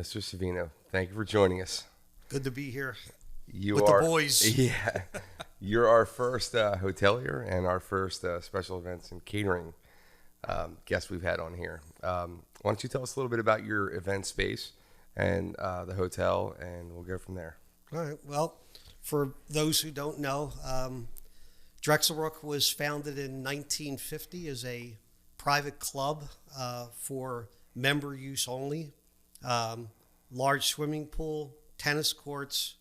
Mr. Savino, thank you for joining us. Good to be here You with are, the boys. Yeah, you're our first hotelier and our first special events and catering guest we've had on here. Why don't you tell us a little bit about your event space and the hotel, and we'll go from there. All right. Well, for those who don't know, Drexelbrook was founded in 1950 as a private club for member use only. Large swimming pool, tennis courts,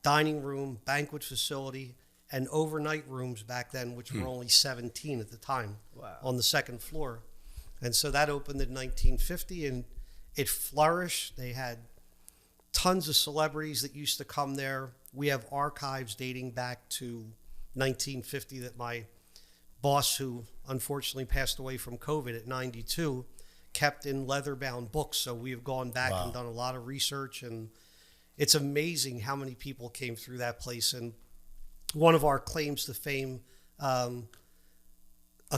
dining room, banquet facility, and overnight rooms back then, which were only 17 at the time. Wow. On the second floor. And so that opened in 1950, and it flourished. They had tons of celebrities that used to come there. We have archives dating back to 1950 that my boss, who unfortunately passed away from COVID at 92, kept in leather-bound books. So we have gone back and done a lot of research, and it's amazing how many people came through that place. And one of our claims to fame, a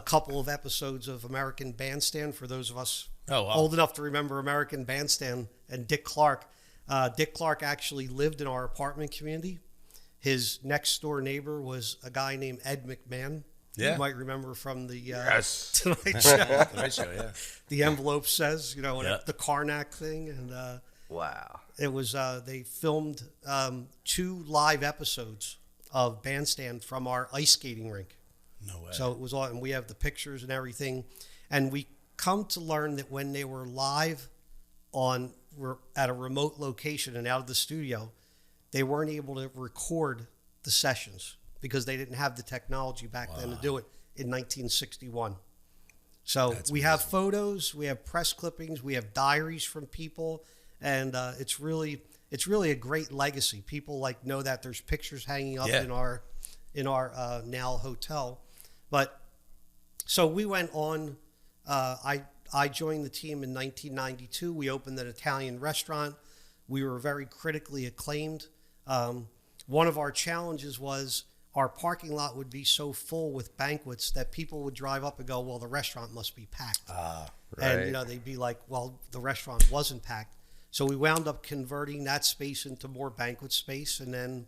couple of episodes of American Bandstand, for those of us old enough to remember American Bandstand, and Dick Clark. Dick Clark actually lived in our apartment community. His next door neighbor was a guy named Ed McMahon. Yeah. You might remember from the Yes. Tonight Show. Tonight Show, yeah. The envelope says, the Karnak thing. And Wow. it was, they filmed 2 live episodes of Bandstand from our ice skating rink. No way. So it was all, and we have the pictures and everything. And we come to learn that when they were live at a remote location and out of the studio, they weren't able to record the sessions because they didn't have the technology back then to do it in 1961. So we have photos, we have press clippings, we have diaries from people, and it's really a great legacy. People know that there's pictures hanging up in our now hotel. But so we went on. I joined the team in 1992. We opened an Italian restaurant. We were very critically acclaimed. One of our challenges was our parking lot would be so full with banquets that people would drive up and go, well, the restaurant must be packed. Right. And, they'd be like, well, the restaurant wasn't packed. So we wound up converting that space into more banquet space. And then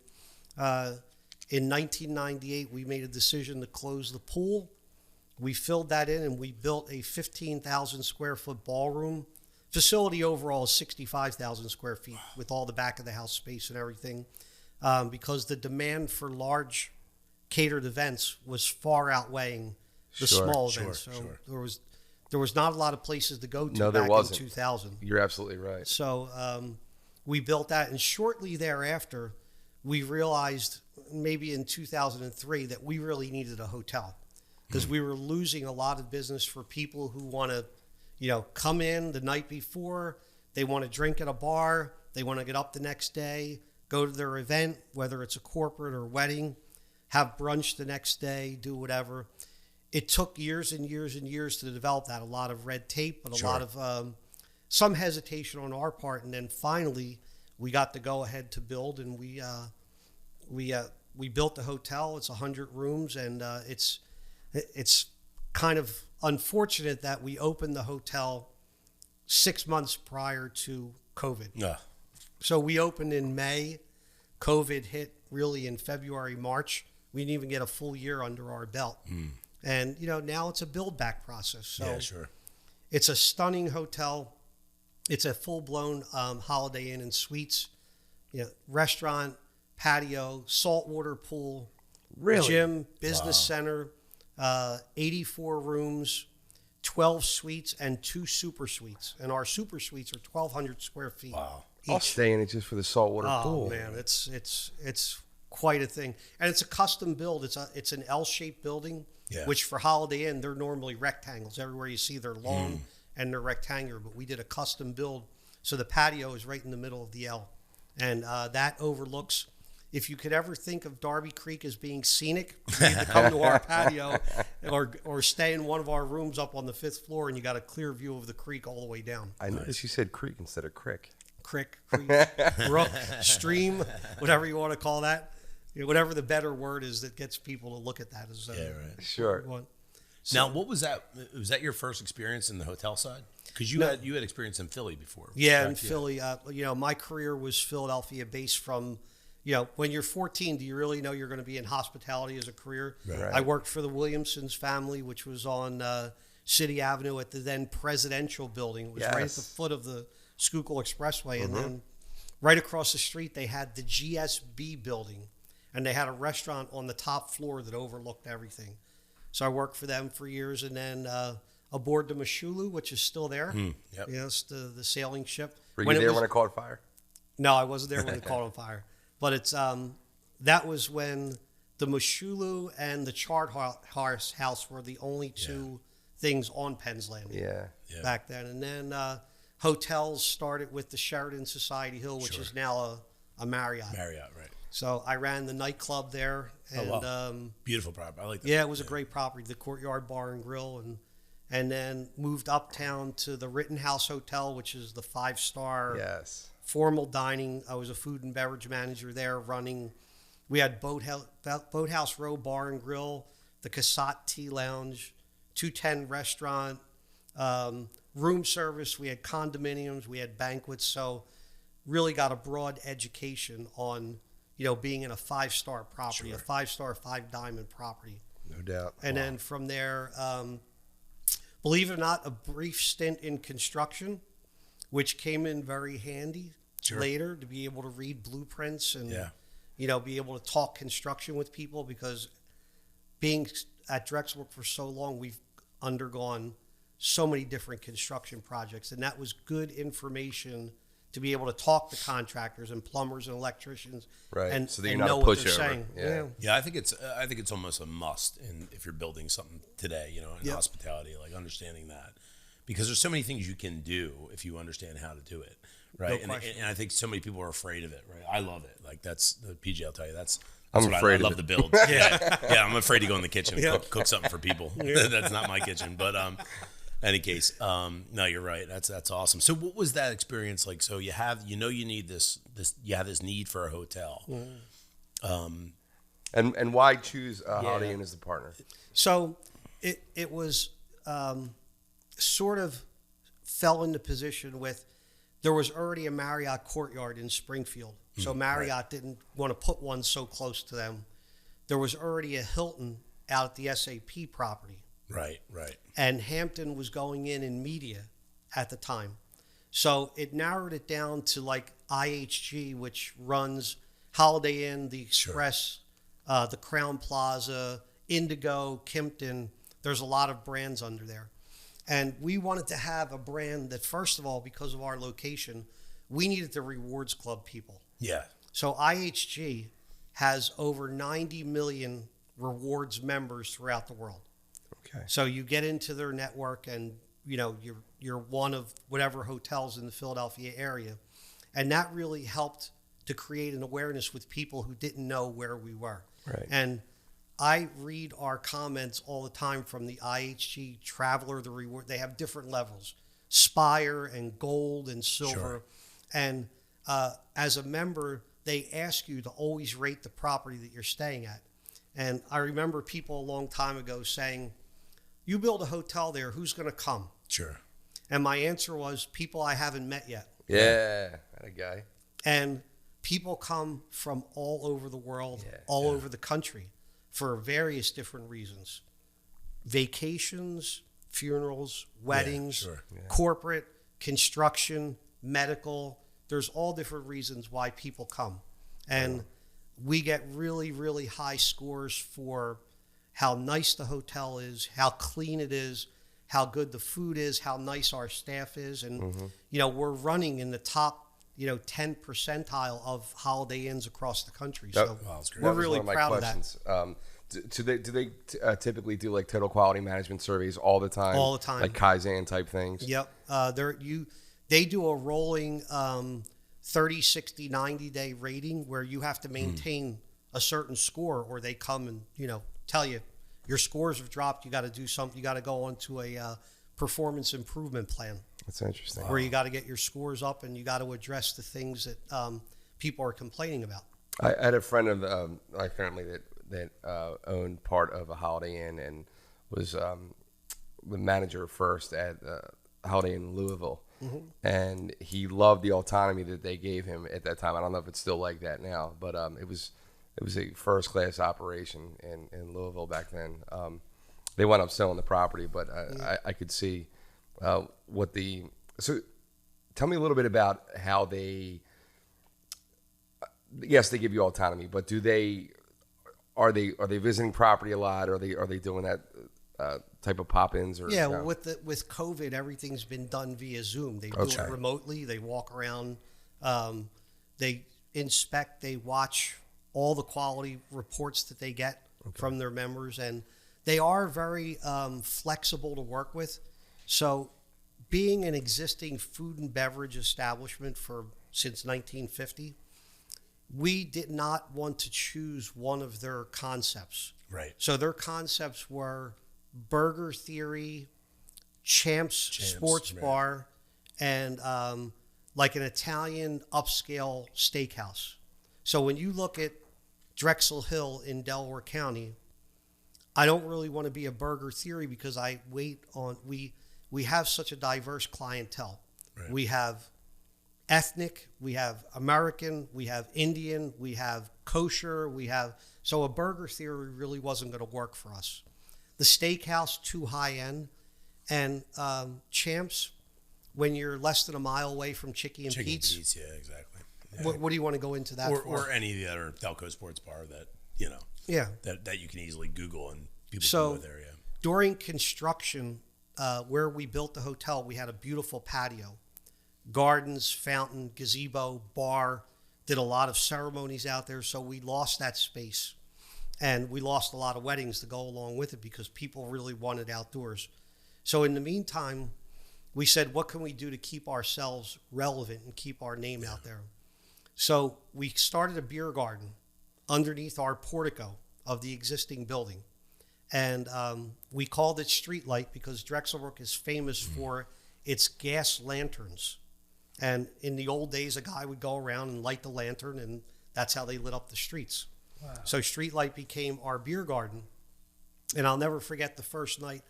in 1998, we made a decision to close the pool. We filled that in, and we built a 15,000 square foot ballroom. Facility overall is 65,000 square feet with all the back of the house space and everything, because the demand for large catered events was far outweighing the small events. So there was not a lot of places to go to back in 2000. You're absolutely right. So we built that, and shortly thereafter, we realized maybe in 2003 that we really needed a hotel, because we were losing a lot of business for people who want to, come in the night before, they want to drink at a bar, they want to get up the next day, go to their event, whether it's a corporate or wedding, have brunch the next day, do whatever. It took years and years and years to develop that, a lot of red tape, but a lot of some hesitation on our part. And then finally, we got the go ahead to build, and we built the hotel. It's 100 rooms, and it's kind of unfortunate that we opened the hotel 6 months prior to COVID. Yeah. So we opened in May. COVID hit really in February, March. We didn't even get a full year under our belt. And, now it's a build back process. So it's a stunning hotel. It's a full-blown Holiday Inn and Suites, restaurant, patio, saltwater pool, gym, business center, 84 rooms, 12 suites, and 2 super suites. And our super suites are 1,200 square feet. Wow. I'll stay in it just for the saltwater pool. Oh man, it's quite a thing, and it's a custom build. It's an L-shaped building, which for Holiday Inn they're normally rectangles. Everywhere you see they're long and they're rectangular, but we did a custom build, so the patio is right in the middle of the L, and that overlooks. If you could ever think of Darby Creek as being scenic, you need to come to our patio or stay in one of our rooms up on the 5th floor, and you got a clear view of the creek all the way down. I noticed you said creek instead of crick. Creek, brook, stream, whatever you want to call that. Whatever the better word is that gets people to look at that. Sure. So, now, what was that? Was that your first experience in the hotel side? Because you had experience in Philly before. Yeah, correct? in Philly. My career was Philadelphia based from, when you're 14, do you really know you're going to be in hospitality as a career? Right. I worked for the Williamsons family, which was on City Avenue at the then Presidential Building. It was right at the foot of the Schuylkill Expressway. And then right across the street, they had the GSB building. And they had a restaurant on the top floor that overlooked everything. So I worked for them for years. And then aboard the Moshulu, which is still there. Yep. It's the sailing ship. Were you there when it caught fire? No, I wasn't there when it caught on fire. But it's that was when the Moshulu and the Chart House were the only two things on Penn's Landing back then. And then hotels started with the Sheraton Society Hill, which is now a Marriott. Marriott, right. So I ran the nightclub there. And, beautiful property. I like that. Yeah, it was a great property, the Courtyard Bar and Grill. And then moved uptown to the Rittenhouse Hotel, which is the 5-star formal dining. I was a food and beverage manager there running. We had Boathouse Row Bar and Grill, the Casat Tea Lounge, 210 restaurant, room service. We had condominiums. We had banquets. So really got a broad education on, being in a 5-star property, a 5-star, 5-diamond property. No doubt. And then from there, believe it or not, a brief stint in construction, which came in very handy later to be able to read blueprints and, be able to talk construction with people, because being at Drexelbrook for so long, we've undergone so many different construction projects. And that was good information to be able to talk to contractors and plumbers and electricians, and, so that and you're know not what they're pushover. saying. Yeah, I think it's almost a must if you're building something today, in hospitality, like understanding that, because there's so many things you can do if you understand how to do it, right? No and I think so many people are afraid of it, right? I love it. Like that's the PG. I'll tell you, that's I'm what afraid I of love it. the build. Yeah, I'm afraid to go in the kitchen and cook something for people. That's not my kitchen, but any case, no, you're right. That's awesome. So what was that experience like? So you need this you have this need for a hotel. And why choose Holiday Inn as the partner? So it was sort of fell into position with, there was already a Marriott Courtyard in Springfield. So Marriott didn't want to put one so close to them. There was already a Hilton out at the SAP property. Right. And Hampton was going in media at the time. So it narrowed it down to like IHG, which runs Holiday Inn, the Express, the Crown Plaza, Indigo, Kimpton. There's a lot of brands under there. And we wanted to have a brand that, first of all, because of our location, we needed the rewards club people. Yeah. So IHG has over 90 million rewards members throughout the world. Okay. So you get into their network, and you're one of whatever hotels in the Philadelphia area, and that really helped to create an awareness with people who didn't know where we were. Right. And I read our comments all the time from the IHG Traveler, the reward. They have different levels, Spire and Gold and Silver, and as a member, they ask you to always rate the property that you're staying at. And I remember people a long time ago saying, you build a hotel there, who's going to come? Sure. And my answer was, people I haven't met yet. Yeah, that a guy. And people come from all over the world, all over the country for various different reasons. Vacations, funerals, weddings, corporate, construction, medical. There's all different reasons why people come. And we get really, really high scores for how nice the hotel is, how clean it is, how good the food is, how nice our staff is. And, we're running in the top, 10 percentile of Holiday Inns across the country. So we're really proud of that. Do they typically do like total quality management surveys all the time? All the time. Like Kaizen type things? Yep. They do a rolling 30, 60, 90-day rating where you have to maintain a certain score, or they come and, tell you your scores have dropped. You got to do something. You got to go on to a performance improvement plan. That's interesting. Where you got to get your scores up, and you got to address the things that people are complaining about. I had a friend of my family that owned part of a Holiday Inn and was the manager first at holiday in Louisville, and he loved the autonomy that they gave him at that time. I don't know if it's still like that now, but it was a first class operation in Louisville back then. They wound up selling the property, but I could see what the so. Tell me a little bit about how they. Yes, they give you autonomy, but are they visiting property a lot? Are they doing that type of pop-ins? Or yeah, well, with COVID, everything's been done via Zoom. They do it remotely. They walk around, they inspect, they watch all the quality reports that they get from their members, and they are very flexible to work with. So, being an existing food and beverage establishment since 1950. We did not want to choose one of their concepts. Right. So their concepts were Burger Theory, Champs Sports Bar, and like an Italian upscale steakhouse. So when you look at Drexel Hill in Delaware County, I don't really want to be a Burger Theory because we have such a diverse clientele. Right. We have ethnic, we have American, we have Indian, we have kosher, so a Burger Theory really wasn't going to work for us. The steakhouse, too high end, and Champs, when you're less than a mile away from Chicky and Pete's. Yeah, exactly. Yeah. What do you want to go into that for? Or any of the other Delco Sports Bar that, that you can easily Google and people can go there, yeah. During construction, where we built the hotel, we had a beautiful patio. Gardens, fountain, gazebo, bar, did a lot of ceremonies out there. So we lost that space, and we lost a lot of weddings to go along with it because people really wanted outdoors. So in the meantime, we said, what can we do to keep ourselves relevant and keep our name out there? So we started a beer garden underneath our portico of the existing building. And we called it Streetlight because Drexelbrook is famous for its gas lanterns. And in the old days, a guy would go around and light the lantern, and that's how they lit up the streets. Wow. So Streetlight became our beer garden. And I'll never forget the first night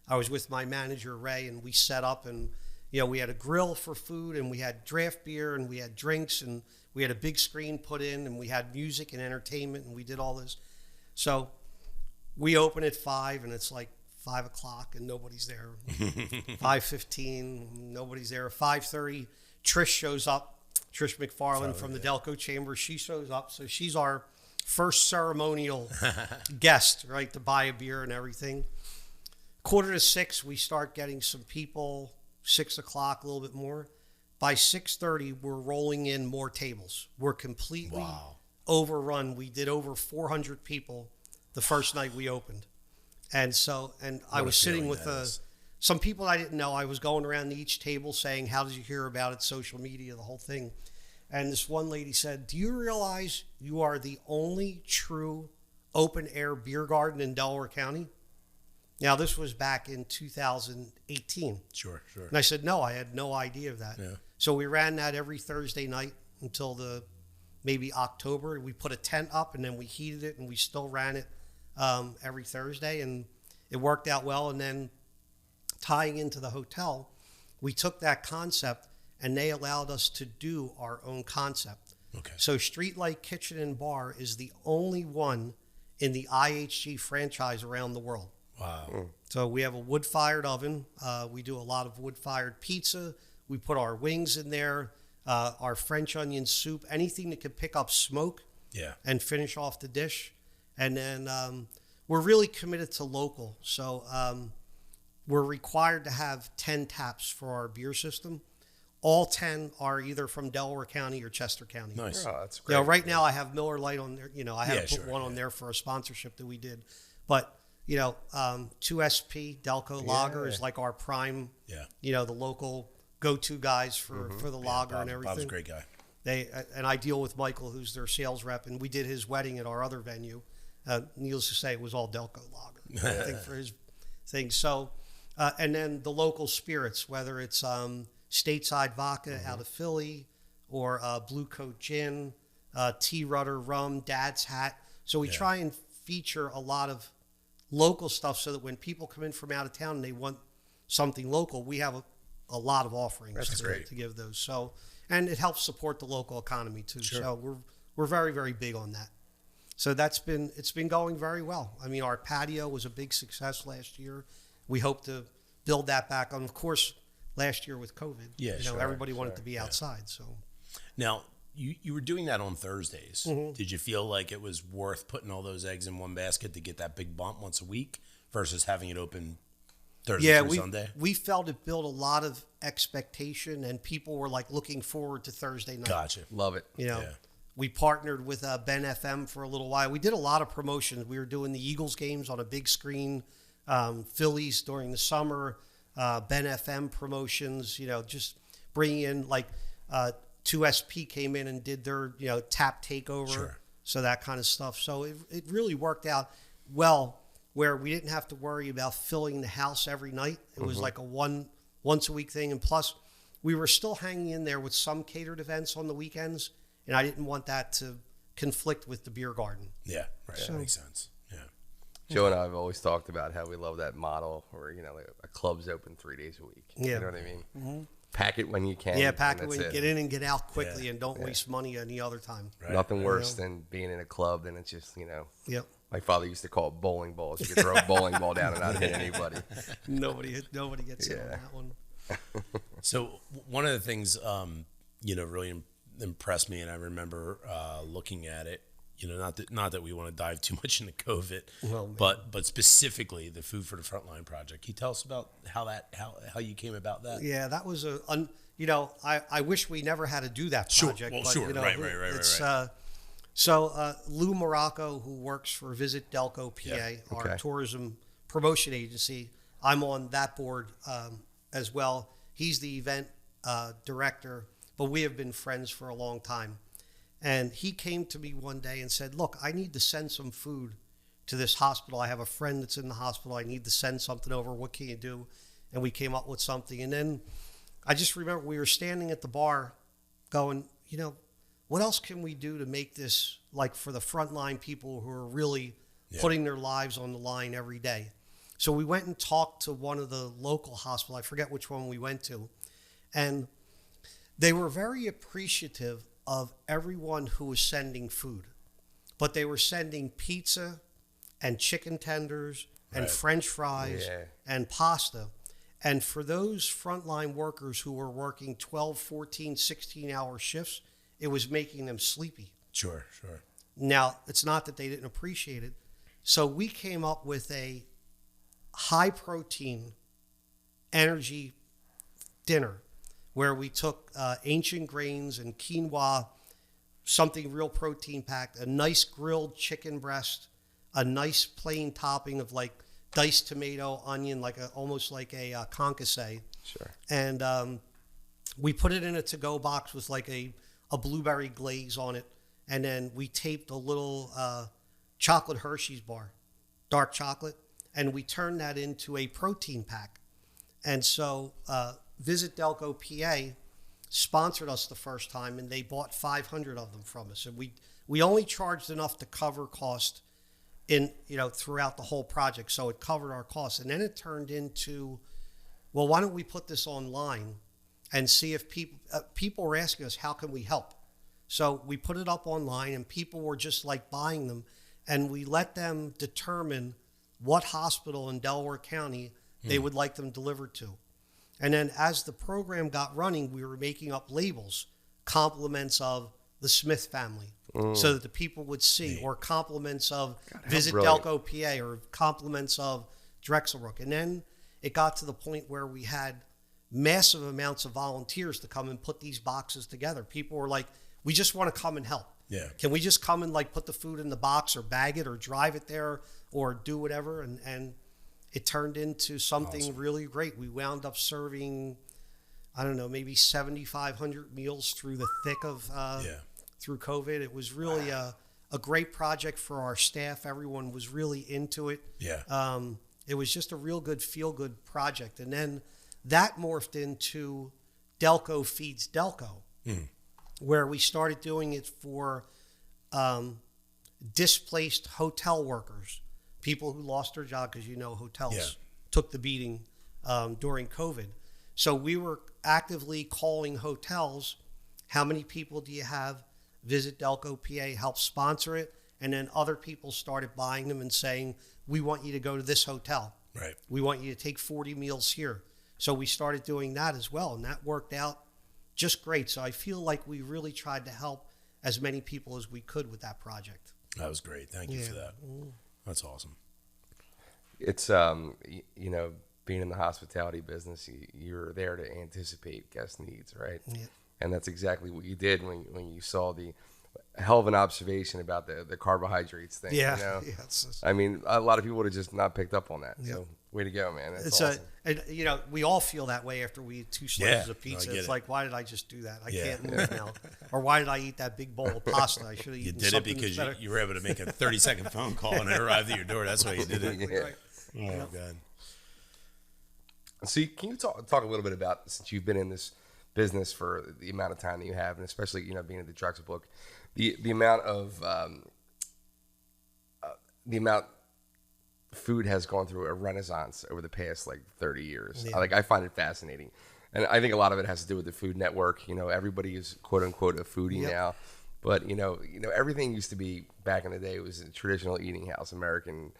I was with my manager, Ray, and we set up, and we had a grill for food, and we had draft beer, and we had drinks, and we had a big screen put in, and we had music and entertainment, and we did all this. So we open at 5, and it's like 5 o'clock, and nobody's there. 5:15, nobody's there. 5:30. Trish shows up, Trish McFarland from the Delco Chamber. She shows up. So she's our first ceremonial guest, right, to buy a beer and everything. 5:45, we start getting some people. 6 o'clock, a little bit more. By 6:30, we're rolling in more tables. We're completely overrun. We did over 400 people the first night we opened. And I was sitting with some people I didn't know. I was going around to each table saying, how did you hear about it, social media, the whole thing. And this one lady said, do you realize you are the only true open-air beer garden in Delaware County? Now, this was back in 2018. Sure. And I said, no, I had no idea of that. Yeah. So we ran that every Thursday night until maybe October. We put a tent up, and then we heated it, and we still ran it every Thursday, and it worked out well. And then tying into the hotel, we took that concept and they allowed us to do our own concept. Okay. So Streetlight Kitchen and Bar is the only one in the IHG franchise around the world. Wow. So we have a wood-fired oven. We do a lot of wood-fired pizza. We put our wings in there, our French onion soup, anything that could pick up smoke and finish off the dish. And then we're really committed to local. So we're required to have 10 taps for our beer system. All 10 are either from Delaware County or Chester County. Nice. Oh, that's great. Right now I have Miller Lite on there. I haven't put one on there for a sponsorship that we did. But, 2SP Delco Lager is like our prime, the local go-to guys for the lager and everything. Bob's a great guy. And I deal with Michael, who's their sales rep, and we did his wedding at our other venue. Needless to say, it was all Delco Lager, I think, for his thing. So, and then the local spirits, whether it's Stateside Vodka out of Philly or Blue Coat Gin, Tea Rudder Rum, Dad's Hat. So we try and feature a lot of local stuff so that when people come in from out of town and they want something local, we have a lot of offerings to give those. So, and it helps support the local economy too. Sure. So we're very, very big on that. So it's been going very well. I mean, our patio was a big success last year. We hope to build that back on. Of course, last year with COVID, everybody wanted to be outside. So now you were doing that on Thursdays. Mm-hmm. Did you feel like it was worth putting all those eggs in one basket to get that big bump once a week versus having it open Thursday through Sunday? We felt it built a lot of expectation, and people were like looking forward to Thursday night. Gotcha. Love it. We partnered with Ben FM for a little while. We did a lot of promotions. We were doing the Eagles games on a big screen, Phillies during the summer, Ben FM promotions, just bringing in like 2SP came in and did their, tap takeover. Sure. So that kind of stuff. So it really worked out well where we didn't have to worry about filling the house every night. It was like a once a week thing. And plus we were still hanging in there with some catered events on the weekends. And I didn't want that to conflict with the beer garden. Yeah, right. So, that makes sense. Yeah. Joe and I have always talked about how we love that model where, like a club's open 3 days a week. Yeah. You know what I mean? Mm-hmm. Pack it when you can. Yeah, pack it when you get in and get out quickly and don't waste money any other time. Right. Nothing worse than being in a club and it's just, Yep. My father used to call it bowling balls. You could throw a bowling ball down and not hit anybody. Nobody gets hit on that one. So one of the things, really impressed me, and I remember looking at it. Not that we want to dive too much into COVID, but specifically the Food for the Frontline project. Can you tell us about how you came about that? Yeah, that was I wish we never had to do that project. Sure. Right. Right. So Lou Morocco, who works for Visit Delco PA, our tourism promotion agency, I'm on that board as well. He's the event director, but we have been friends for a long time. And he came to me one day and said, look, I need to send some food to this hospital. I have a friend that's in the hospital. I need to send something over. What can you do? And we came up with something. And then I just remember we were standing at the bar going, what else can we do to make this like for the frontline people who are really putting their lives on the line every day? So we went and talked to one of the local hospitals. I forget which one we went to. And they were very appreciative of everyone who was sending food. But they were sending pizza and chicken tenders and French fries and pasta. And for those frontline workers who were working 12, 14, 16-hour shifts, it was making them sleepy. Sure. Now, it's not that they didn't appreciate it. So we came up with a high-protein energy dinner where we took ancient grains and quinoa, something real protein-packed, a nice grilled chicken breast, a nice plain topping of like diced tomato, onion, almost like a concasse. Sure. And we put it in a to-go box with like a blueberry glaze on it. And then we taped a little chocolate Hershey's bar, dark chocolate, and we turned that into a protein pack. And so Visit Delco PA sponsored us the first time, and they bought 500 of them from us. And we only charged enough to cover cost throughout the whole project. So it covered our costs. And then it turned into, well, why don't we put this online and see if people were asking us, how can we help? So we put it up online, and people were just like buying them. And we let them determine what hospital in Delaware County they would like them delivered to. And then as the program got running, we were making up labels, compliments of the Smith family, so that the people would see, or compliments of Visit Delco PA, or compliments of Drexelbrook. And then it got to the point where we had massive amounts of volunteers to come and put these boxes together. People were like, we just want to come and help. Yeah. Can we just come and like put the food in the box or bag it or drive it there or do whatever? And it turned into something really great. We wound up serving, I don't know, maybe 7,500 meals through the thick of through COVID. It was really a great project for our staff. Everyone was really into it. Yeah. It was just a real good, feel-good project. And then that morphed into Delco Feeds Delco, where we started doing it for displaced hotel workers, people who lost their job, because hotels took the beating during COVID. So we were actively calling hotels. How many people do you have visit Delco, PA, help sponsor it? And then other people started buying them and saying, we want you to go to this hotel. Right. We want you to take 40 meals here. So we started doing that as well. And that worked out just great. So I feel like we really tried to help as many people as we could with that project. That was great. Thank you for that. That's awesome. It's, you know, being in the hospitality business, you're there to anticipate guest needs, right? Yeah. And that's exactly what you did when you saw the hell of an observation about the carbohydrates thing. Yeah. You know? Yeah, I mean, a lot of people would have just not picked up on that. Yeah. So way to go, man. That's it's awesome. and, you know, we all feel that way after we eat 2 slices Yeah, of pizza. I get It's it. like, why did I just do that? I Yeah. can't move now. Or why did I eat that big bowl of pasta? I should have You eaten did it something because better. you were able to make a 30-second phone call and it arrived at your door. That's why you did it. Yeah. Right. Oh, God. So can you talk a little bit about, since you've been in this business for the amount of time that you have, and especially, you know, being at the Drexelbrook, the amount of food has gone through a renaissance over the past like 30 years. Yeah. I find it fascinating, and I think a lot of it has to do with the Food Network. You know, everybody is quote unquote a foodie Yep. now, but you know everything used to be back in the day. It was a traditional eating house, American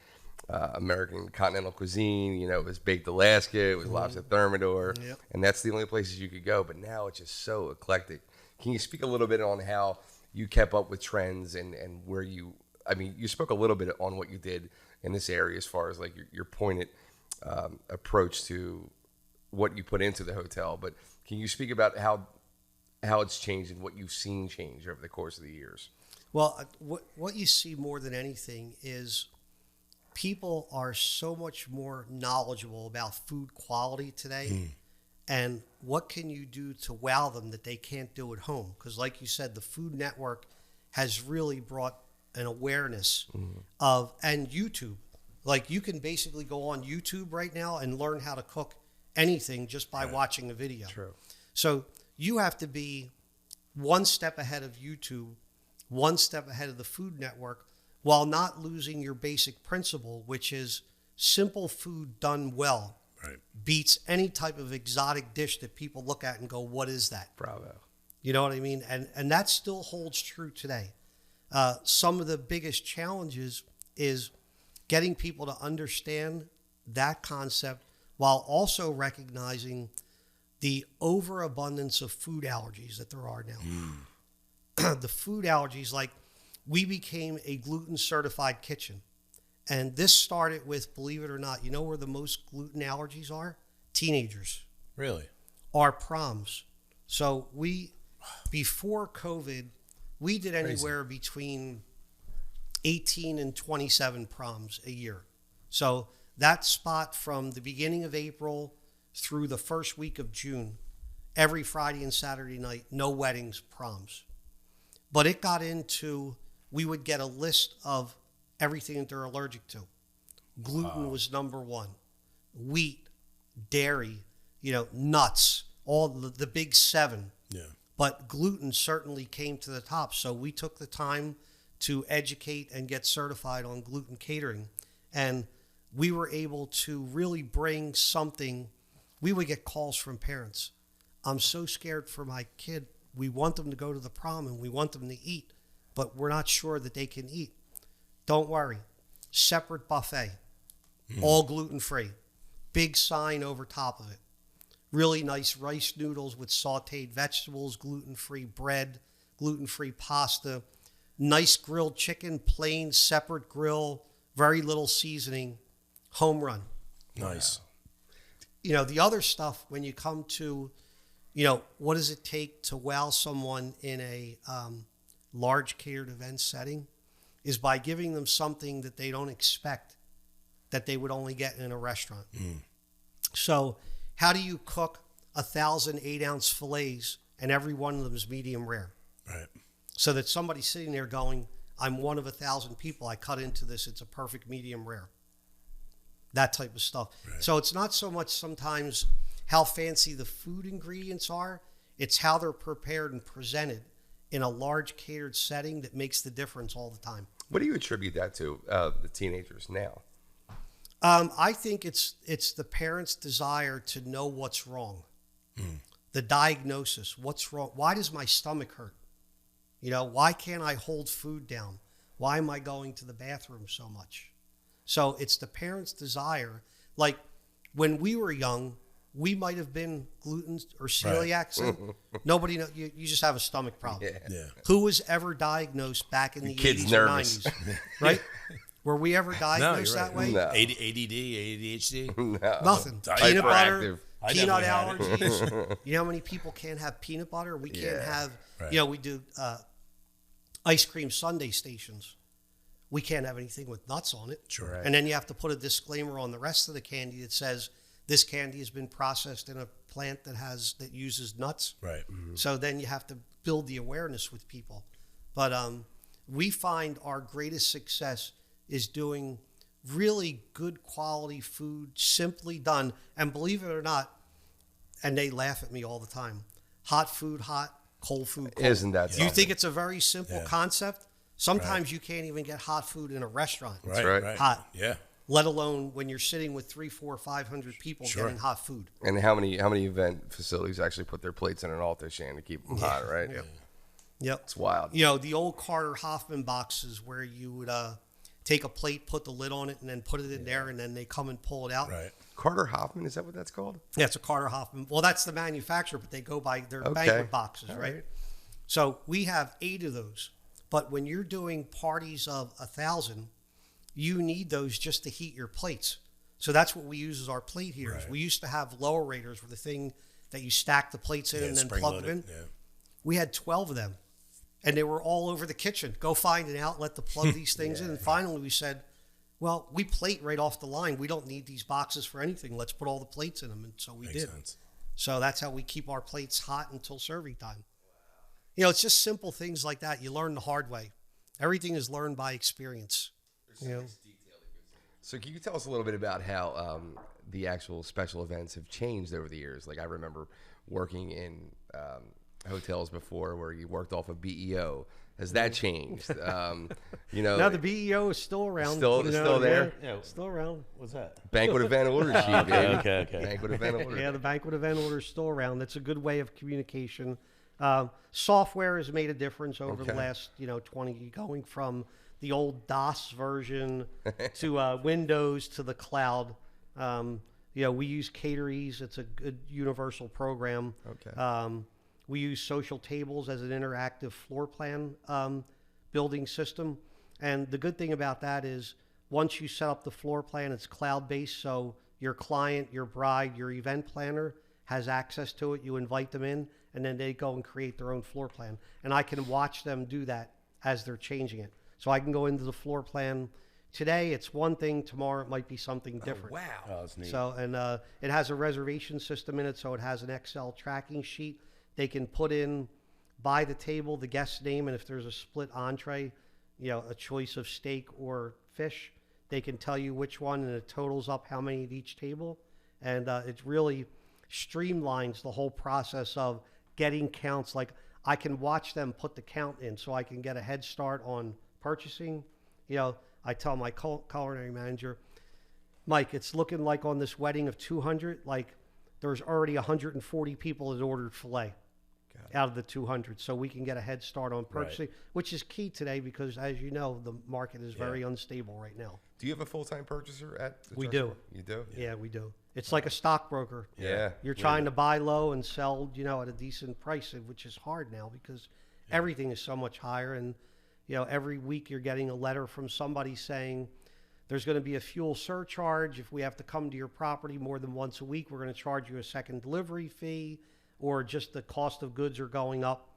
continental cuisine. You know, it was baked Alaska, it was lobster thermidor, Yep. and that's the only places you could go. But now it's just so eclectic. Can you speak a little bit on how you kept up with trends and where you, I mean, you spoke a little bit on what you did in this area as far as like your pointed approach to what you put into the hotel, but can you speak about how it's changed and what you've seen change over the course of the years? Well, what you see more than anything is people are so much more knowledgeable about food quality today. And what can you do to wow them that they can't do at home? Because like you said, the Food Network has really brought an awareness of, and YouTube. Like you can basically go on YouTube right now and learn how to cook anything just by watching a video. True. So you have to be one step ahead of YouTube, one step ahead of the Food Network, while not losing your basic principle, which is simple food done well beats any type of exotic dish that people look at and go, what is that? Bravo. You know what I mean? And that still holds true today. Some of the biggest challenges is getting people to understand that concept while also recognizing the overabundance of food allergies that there are now. The food allergies, like we became a gluten certified kitchen. And this started with, believe it or not, you know where the most gluten allergies are? Teenagers. Really? Our proms. So before COVID, we did anywhere between 18 and 27 proms a year. So that spot from the beginning of April through the first week of June, every Friday and Saturday night, no weddings, proms. But it got into, we would get a list of everything that they're allergic to. Gluten was number one. Wheat, dairy, nuts, all the big 7. Yeah. But gluten certainly came to the top. So we took the time to educate and get certified on gluten catering. And we were able to really bring something. We would get calls from parents. I'm so scared for my kid. We want them to go to the prom and we want them to eat, but we're not sure that they can eat. Don't worry. Separate buffet, all gluten-free. Big sign over top of it. Really nice rice noodles with sauteed vegetables, gluten-free bread, gluten-free pasta, nice grilled chicken, plain, separate grill, very little seasoning, home run. Nice. The other stuff, when you come to, what does it take to wow someone in a large catered event setting, is by giving them something that they don't expect that they would only get in a restaurant. So how do you cook 1,000 8-ounce fillets and every one of them is medium rare? Right. So that somebody's sitting there going, I'm one of 1,000 people. I cut into this. It's a perfect medium rare. That type of stuff. Right. So it's not so much sometimes how fancy the food ingredients are. It's how they're prepared and presented in a large catered setting that makes the difference all the time. What do you attribute that to, the teenagers now? I think it's the parents' desire to know what's wrong. The diagnosis, what's wrong? Why does my stomach hurt? Why can't I hold food down? Why am I going to the bathroom so much? So it's the parents' desire. Like when we were young, we might have been gluten or celiacs. Right. Nobody knows. You just have a stomach problem. Yeah. Who was ever diagnosed back in the kid's 80s nervous. or 90s? Right? Were we ever diagnosed that way? No. ADD, ADHD? No. Nothing. Peanut butter, I peanut definitely had it. allergies. You know how many people can't have peanut butter? We can't have, Right. we do ice cream sundae stations. We can't have anything with nuts on it. Sure. Right. And then you have to put a disclaimer on the rest of the candy that says this candy has been processed in a plant that uses nuts. Right. Mm-hmm. So then you have to build the awareness with people. But we find our greatest success is doing really good quality food, simply done. And believe it or not, and they laugh at me all the time, hot food hot, cold food cold. Isn't that You think it's a very simple Yeah. concept? Sometimes you can't even get hot food in a restaurant. right. Hot. Yeah. Let alone when you're sitting with 300, 400, 500 people getting hot food. And how many event facilities actually put their plates in an altar stand to keep them hot, right? Yep. It's wild. The old Carter Hoffman boxes where you would take a plate, put the lid on it, and then put it in there, and then they come and pull it out. Right. Carter Hoffman, is that what that's called? Yeah, it's a Carter Hoffman. Well, that's the manufacturer, but they go by their banquet boxes, right? So we have 8 of those. But when you're doing parties of 1,000, you need those just to heat your plates. So that's what we use as our plate heaters. Right. We used to have lowerators, with the thing that you stack the plates in and then plug them in. Yeah. We had 12 of them, and they were all over the kitchen. Go find an outlet to plug these things in. And finally we said, well, we plate right off the line. We don't need these boxes for anything. Let's put all the plates in them. And so we Makes did. sense. So that's how we keep our plates hot until serving time. It's just simple things like that. You learn the hard way. Everything is learned by experience. So can you tell us a little bit about how the actual special events have changed over the years? Like I remember working in hotels before where you worked off of BEO. Has that changed? Now the BEO is still around. Still there? Yeah, Still around. what's that? Banquet event order sheet, baby. Okay. Banquet event order. Yeah, the banquet event order is still around. That's a good way of communication. Software has made a difference over the last 20, going from the old DOS version to Windows to the cloud. We use Cateries. It's a good universal program. Okay. We use social tables as an interactive floor plan building system. And the good thing about that is once you set up the floor plan, it's cloud-based. So your client, your bride, your event planner has access to it. You invite them in, and then they go and create their own floor plan. And I can watch them do that as they're changing it. So I can go into the floor plan. Today, it's one thing. Tomorrow, it might be something different. Wow. Oh, that's neat. So, and it has a reservation system in it, so it has an Excel tracking sheet. They can put in by the table the guest's name, and if there's a split entree, a choice of steak or fish, they can tell you which one, and it totals up how many at each table. And it really streamlines the whole process of getting counts. Like I can watch them put the count in, so I can get a head start on purchasing. I tell my culinary manager, Mike, it's looking like on this wedding of 200, like there's already 140 people that ordered filet out of the 200. So we can get a head start on purchasing, which is key today because, as you know, the market is very unstable right now. Do you have a full-time purchaser at the We Drexelbrook? do. You do? Yeah, we do. It's like a stockbroker. Yeah. You're trying to buy low and sell, at a decent price, which is hard now because everything is so much higher. And, every week you're getting a letter from somebody saying there's going to be a fuel surcharge. If we have to come to your property more than once a week, we're going to charge you a second delivery fee, or just the cost of goods are going up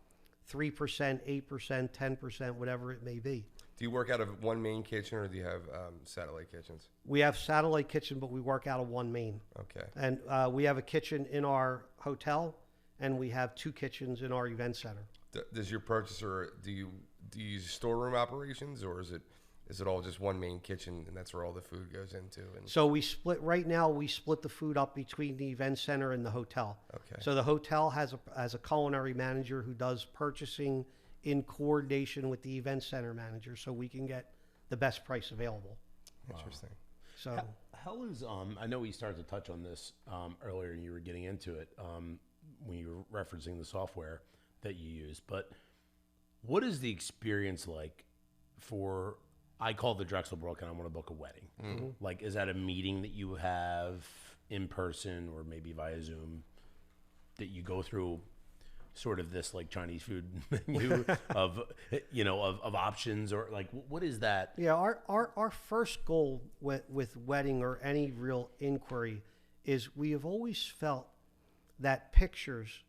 3%, 8%, 10%, whatever it may be. Do you work out of one main kitchen or do you have satellite kitchens? We have satellite kitchen, but we work out of one main. Okay. And we have a kitchen in our hotel, and we have 2 kitchens in our event center. Does your purchaser, do you use storeroom operations, or is it all just one main kitchen and that's where all the food goes into? And So we split the food up between the event center and the hotel. Okay. So the hotel has a culinary manager who does purchasing in coordination with the event center manager, so we can get the best price available. Interesting. So How is I know we started to touch on this earlier, and you were getting into it. when you were referencing the software that you use. But what is the experience like for, I call the Drexelbrook and I want to book a wedding. Mm-hmm. Like, is that a meeting that you have in person or maybe via Zoom that you go through sort of this like Chinese food menu of options, or like, what is that? Yeah, our first goal with wedding or any real inquiry is we have always felt that pictures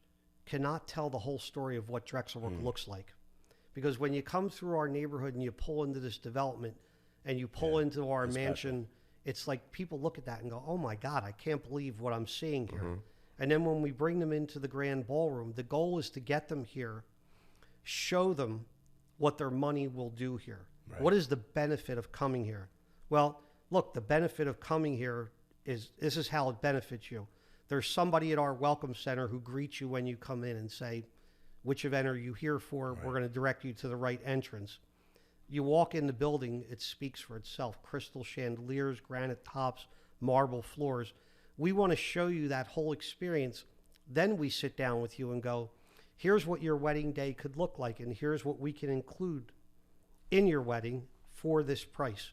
cannot tell the whole story of what Drexelbrook looks like. Because when you come through our neighborhood and you pull into this development and you pull into our mansion, it's like people look at that and go, oh my God, I can't believe what I'm seeing here. Mm-hmm. And then when we bring them into the grand ballroom, the goal is to get them here, show them what their money will do here. Right. What is the benefit of coming here? Well, look, the benefit of coming here is, this is how it benefits you. There's somebody at our welcome center who greets you when you come in and say, which event are you here for? Right. We're going to direct you to the right entrance. You walk in the building, it speaks for itself. Crystal chandeliers, granite tops, marble floors. We want to show you that whole experience. Then we sit down with you and go, here's what your wedding day could look like, and here's what we can include in your wedding for this price.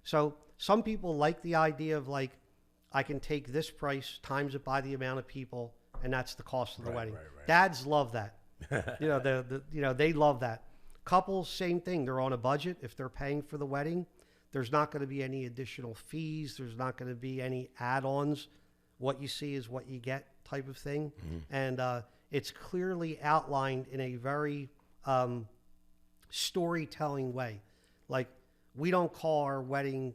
So some people like the idea of like, I can take this price, times it by the amount of people, and that's the cost of the wedding. Right. Dads love that. They love that. Couples, same thing. They're on a budget. If they're paying for the wedding, there's not going to be any additional fees. There's not going to be any add-ons. What you see is what you get type of thing. Mm-hmm. And it's clearly outlined in a very storytelling way. Like, we don't call our wedding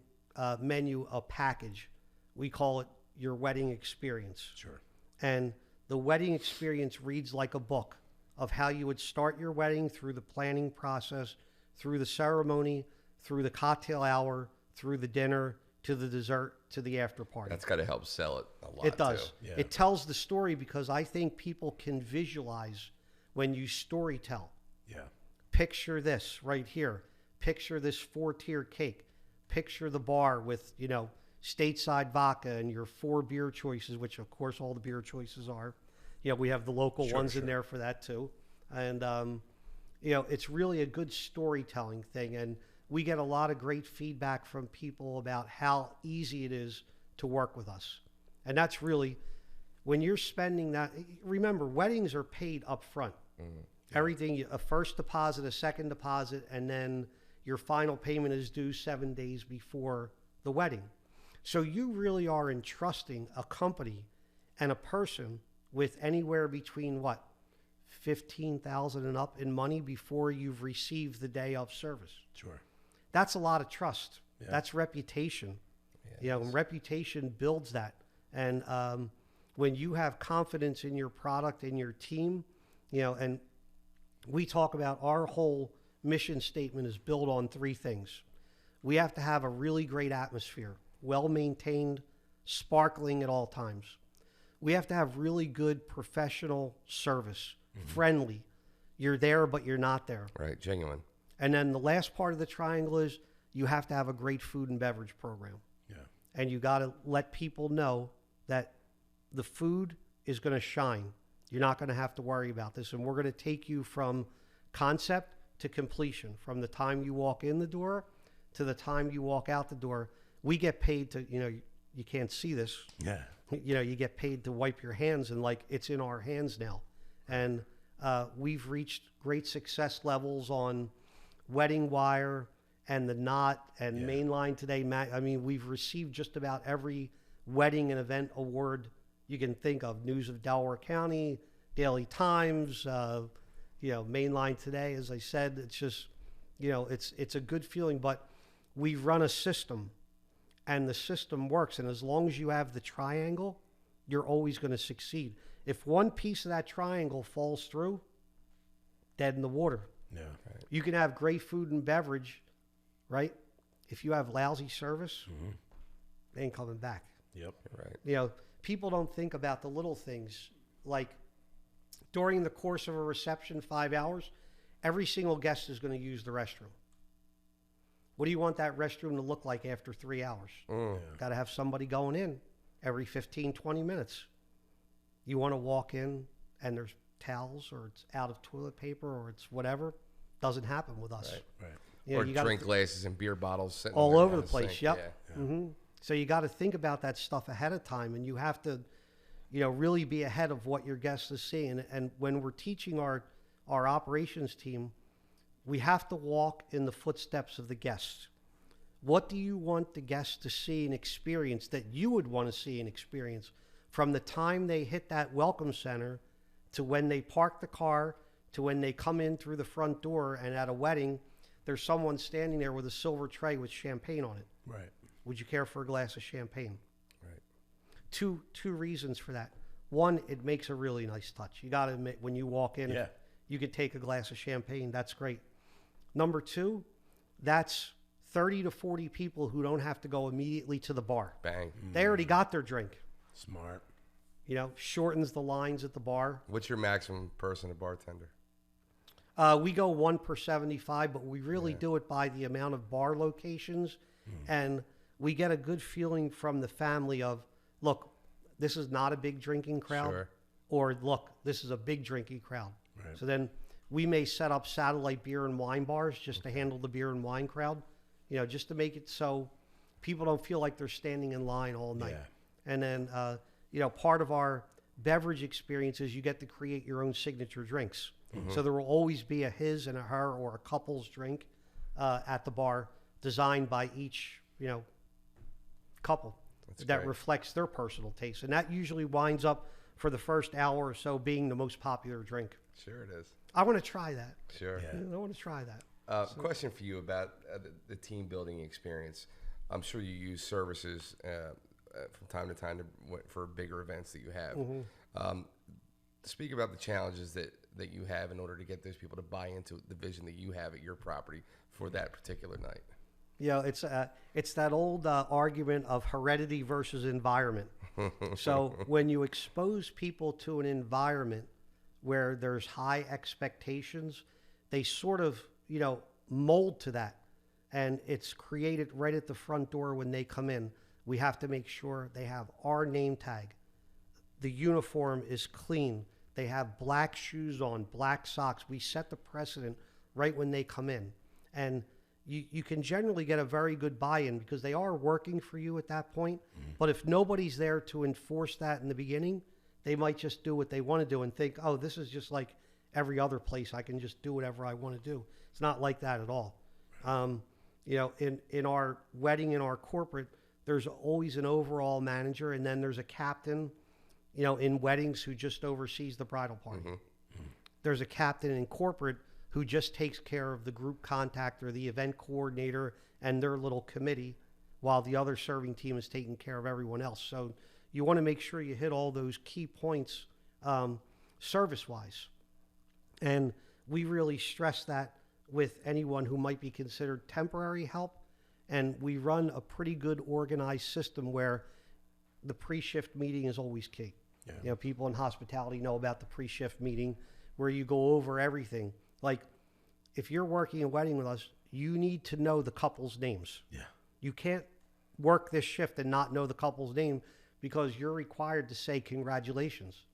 menu a package. We call it your wedding experience. Sure. And the wedding experience reads like a book of how you would start your wedding through the planning process, through the ceremony, through the cocktail hour, through the dinner, to the dessert, to the after party. That's got to help sell it a lot. It does. Too. Yeah. It tells the story because I think people can visualize when you story tell. Yeah. Picture this right here. Picture this 4-tier cake. Picture the bar with, stateside vodka and your 4 beer choices, which of course all the beer choices are. We have the local ones in there for that too. And, it's really a good storytelling thing. And we get a lot of great feedback from people about how easy it is to work with us. And that's really, when you're spending that, remember, weddings are paid up front. Mm-hmm. Yeah. Everything, a first deposit, a second deposit, and then your final payment is due 7 days before the wedding. So you really are entrusting a company and a person with anywhere between $15,000 and up in money before you've received the day of service. Sure. That's a lot of trust. Yeah. That's reputation. Yeah, and reputation builds that. And when you have confidence in your product and your team, and we talk about our whole mission statement is built on 3 things. We have to have a really great atmosphere, well-maintained, sparkling at all times. We have to have really good professional service, friendly. You're there, but you're not there. Right, genuine. And then the last part of the triangle is you have to have a great food and beverage program. Yeah. And you got to let people know that the food is going to shine. You're not going to have to worry about this. And we're going to take you from concept to completion, from the time you walk in the door to the time you walk out the door. We get paid to, you can't see this. Yeah. You get paid to wipe your hands, and it's in our hands now. And we've reached great success levels on Wedding Wire and the Knot and Mainline Today. We've received just about every wedding and event award you can think of. News of Delaware County, Daily Times, Mainline Today. As I said, it's just, it's a good feeling. But we run a system, and the system works. And as long as you have the triangle, you're always going to succeed. If one piece of that triangle falls through, dead in the water. Yeah. Right. You can have great food and beverage, right? If you have lousy service, they ain't coming back. Yep. Right. People don't think about the little things. Like during the course of a reception, 5 hours, every single guest is going to use the restroom. What do you want that restroom to look like after 3 hours? Got to have somebody going in every 15, 20 minutes. You want to walk in, and there's towels or it's out of toilet paper or it's whatever, doesn't happen with us. Right. You know, Or you drink glasses and beer bottles sitting all there over down the place. sink. Yep. Yeah. Hmm. So you got to think about that stuff ahead of time, and you have to, you know, really be ahead of what your guest is seeing. And when we're teaching our operations team, we have to walk in the footsteps of the guests. What do you want the guests to see and experience that you would want to see and experience from the time they hit that welcome center to when they park the car to when they come in through the front door, and at a wedding, there's someone standing there with a silver tray with champagne on it. Right. Would you care for a glass of champagne? Right. Two reasons for that. One, it makes a really nice touch. You got to admit, when you walk in, Yeah. you can take a glass of champagne. That's great. Number two, that's 30 to 40 people who don't have to go immediately to the bar. Bang. They already got their drink. Smart. You know, shortens the lines at the bar. What's your maximum person, a bartender? We go 1 per 75, but we really do it by the amount of bar locations. And we get a good feeling from the family of, look, this is not a big drinking crowd. Sure. Or, look, this is a big drinking crowd. Right. So then we may set up satellite beer and wine bars just to handle the beer and wine crowd, you know, just to make it so people don't feel like they're standing in line all night. Yeah. And then, you know, part of our beverage experience is you get to create your own signature drinks. So there will always be a his and a her or a couple's drink at the bar designed by each, you know, couple that great. reflects their personal taste. And that usually winds up for the first hour or so being the most popular drink. Sure it is. I want to try that. Sure. Yeah. I want to try that. Question for you about the team building experience. I'm sure you use services from time to time for bigger events that you have. Speak about the challenges that you have in order to get those people to buy into the vision that you have at your property for that particular night. You know, it's that old argument of heredity versus environment. So when you expose people to an environment where there's high expectations, they sort of, you know, mold to that. And it's created right at the front door when they come in. We have to make sure they have our name tag. The uniform is clean. They have black shoes on, black socks. We set the precedent right when they come in. And you can generally get a very good buy-in because they are working for you at that point. But if nobody's there to enforce that in the beginning, they might just do what they want to do and think, oh, this is just like every other place. I can just do whatever I want to do. It's not like that at all. You know, in our wedding, in our corporate, there's always an overall manager, and then there's a captain, you know, in weddings who just oversees the bridal party. There's a captain in corporate who just takes care of the group contact or the event coordinator and their little committee, while the other serving team is taking care of everyone else. So you want to make sure you hit all those key points service-wise. And we really stress that with anyone who might be considered temporary help. And we run a pretty good organized system where the pre-shift meeting is always key. Yeah. You know, people in hospitality know about the pre-shift meeting where you go over everything. Like, if you're working a wedding with us, you need to know the couple's names. Yeah. You can't work this shift and not know the couple's name because you're required to say congratulations.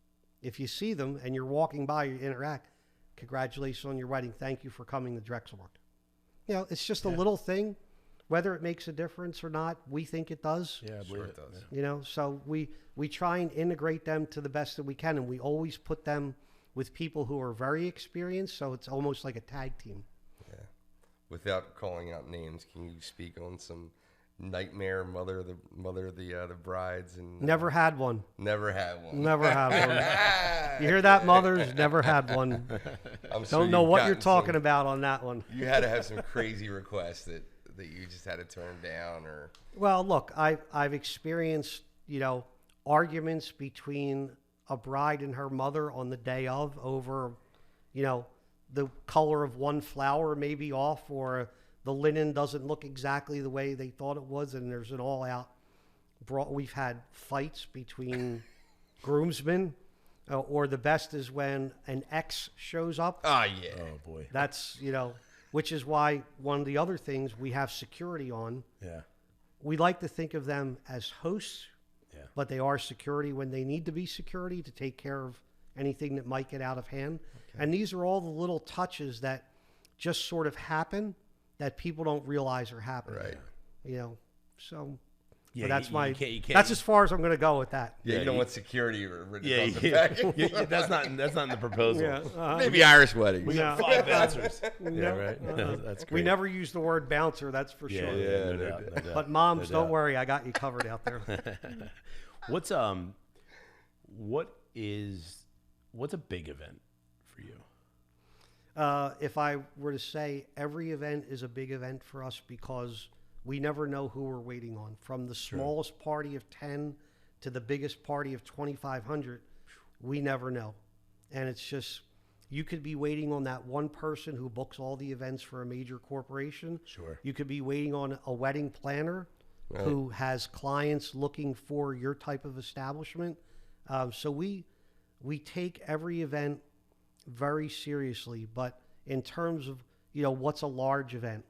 If you see them and you're walking by, you interact, congratulations on your wedding. Thank you for coming to Drexelbrook. You know, it's just a little thing. Whether it makes a difference or not, we think it does. Yeah, I believe it does. You know, so we try and integrate them to the best that we can, and we always put them with people who are very experienced, so it's almost like a tag team. Yeah. Without calling out names, can you speak on some nightmare mother of the brides and Never had one. never had one? Never had one. You hear that, mothers? Never had one. I'm sure Don't know you've what you're gotten talking some- about on that one. You had to have some crazy requests that you just had to turn down, or Well, look, I've experienced, you know, arguments between a bride and her mother on the day of over, you know, the color of one flower may be off, or the linen doesn't look exactly the way they thought it was, and there's an all-out brawl. We've had fights between groomsmen, or the best is when an ex shows up. oh yeah, Oh boy. That's, you know, which is why one of the other things we have security on. Yeah. We like to think of them as hosts, Yeah. but they are security when they need to be security to take care of anything that might get out of hand. Okay. And these are all the little touches that just sort of happen that people don't realize are happening. Right. You know, so Yeah, that's you can't, that's as far as I'm going to go with that. Yeah, you don't want security written Yeah, on the back. that's not in the proposal. Yeah, Maybe Irish weddings. We got 5 bouncers. Yeah, right. That's great. We never use the word bouncer, that's for sure. Yeah, no doubt. But moms, don't worry, I got you covered out there. What's a big event for you? If I were to say every event is a big event for us because we never know who we're waiting on. From the smallest party of 10 to the biggest party of 2,500, we never know. And it's just, you could be waiting on that one person who books all the events for a major corporation. Sure. You could be waiting on a wedding planner who has clients looking for your type of establishment. So we take every event very seriously. But in terms of, what's a large event?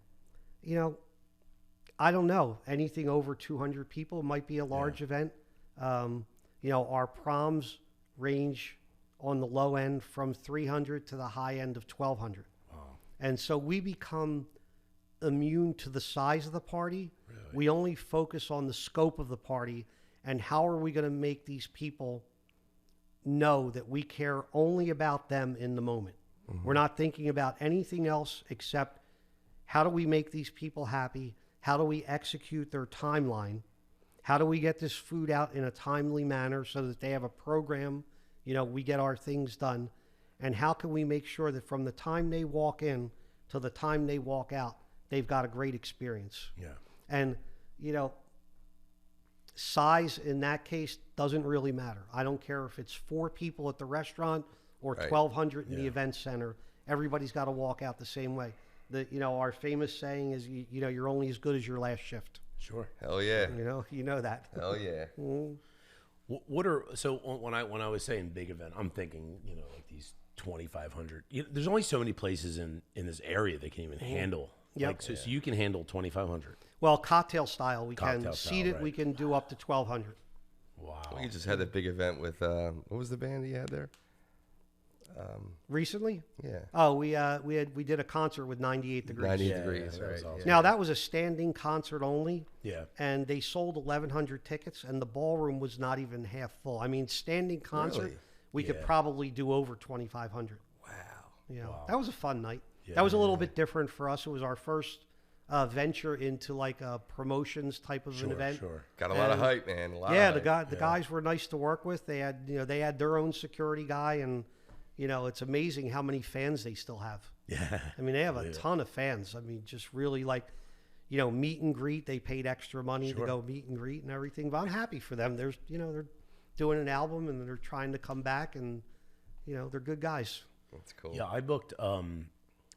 I don't know. Anything over 200 people might be a large event. Our proms range on the low end from 300 to the high end of 1,200. Wow. And so we become immune to the size of the party. Really? We only focus on the scope of the party and how are we going to make these people know that we care only about them in the moment. Mm-hmm. We're not thinking about anything else except how do we make these people happy? How do we execute their timeline? How do we get this food out in a timely manner so that they have a program, we get our things done? And how can we make sure that from the time they walk in to the time they walk out, they've got a great experience? Yeah. And, size in that case doesn't really matter. I don't care if it's 4 people at the restaurant or 1,200 in the event center. Everybody's got to walk out the same way. Our famous saying is, you're only as good as your last shift. Sure. Hell yeah. You know that. Hell yeah. Mm-hmm. So when I was saying big event, I'm thinking, like these 2,500. There's only so many places in this area that can even handle. Yep. Like, so you can handle 2,500. Well, cocktail style, we can. Style, Seated, right. we can do up to 1,200. Wow. Well, you just had that big event with, what was the band you had there? Recently? Yeah. Oh, we did a concert with 98 Degrees. 98 Degrees, that right. was awesome. Now, that was a standing concert only. Yeah. And they sold 1,100 tickets, and the ballroom was not even half full. I mean, standing concert, Really? we could probably do over 2,500. Wow. Yeah. Wow. That was a fun night. Yeah. That was a little bit different for us. It was our first venture into like a promotions type of an event. Sure. Got a lot of hype, man. The guys were nice to work with. They had their own security guy, and it's amazing how many fans they still have. Yeah. I mean, they have a ton of fans. I mean, just really like, meet and greet. They paid extra money to go meet and greet and everything. But I'm happy for them. There's, they're doing an album and they're trying to come back, and they're good guys. That's cool. Yeah, I booked.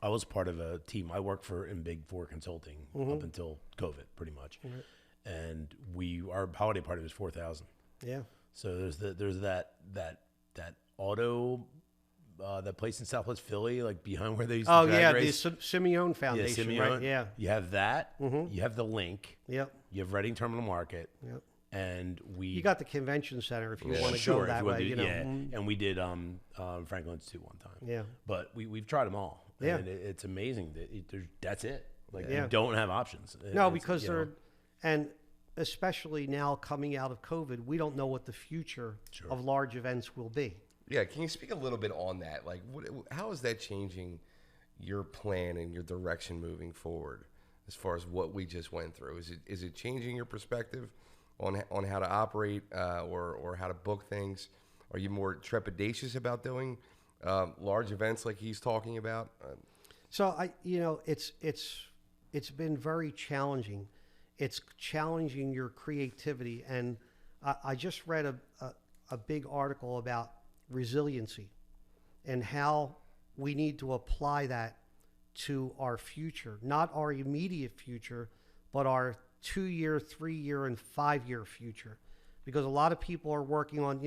I was part of a team. I worked in Big Four Consulting up until COVID, pretty much. Mm-hmm. And our holiday party was 4,000. Yeah. So there's that auto. That place in Southwest Philly, like behind where they used to drag race. The Simeone Foundation, Simeone. right? Yeah. You have that. Mm-hmm. You have the Link. Yep. You have Reading Terminal Market. Yep. And you got the convention center if you want to go that way. Yeah. And we did Franklin Institute one time. Yeah. But we've tried them all. Yeah. And it's amazing that that's it. Like you don't have options. No, because and especially now coming out of COVID, we don't know what the future of large events will be. Yeah, can you speak a little bit on that? Like, how is that changing your plan and your direction moving forward, as far as what we just went through? Is it changing your perspective on how to operate or how to book things? Are you more trepidatious about doing large events like he's talking about? So it's been very challenging. It's challenging your creativity, and I just read a big article about resiliency and how we need to apply that to our future, not our immediate future, but our 2-year, 3-year, and 5-year future. Because a lot of people are working on,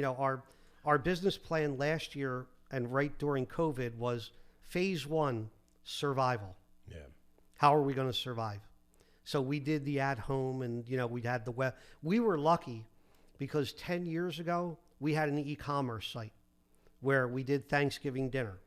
our business plan last year and right during COVID was phase 1, survival. Yeah. How are we going to survive? So we did the at home, and, we had the web. We were lucky because 10 years ago, we had an e-commerce site. where we did Thanksgiving dinner.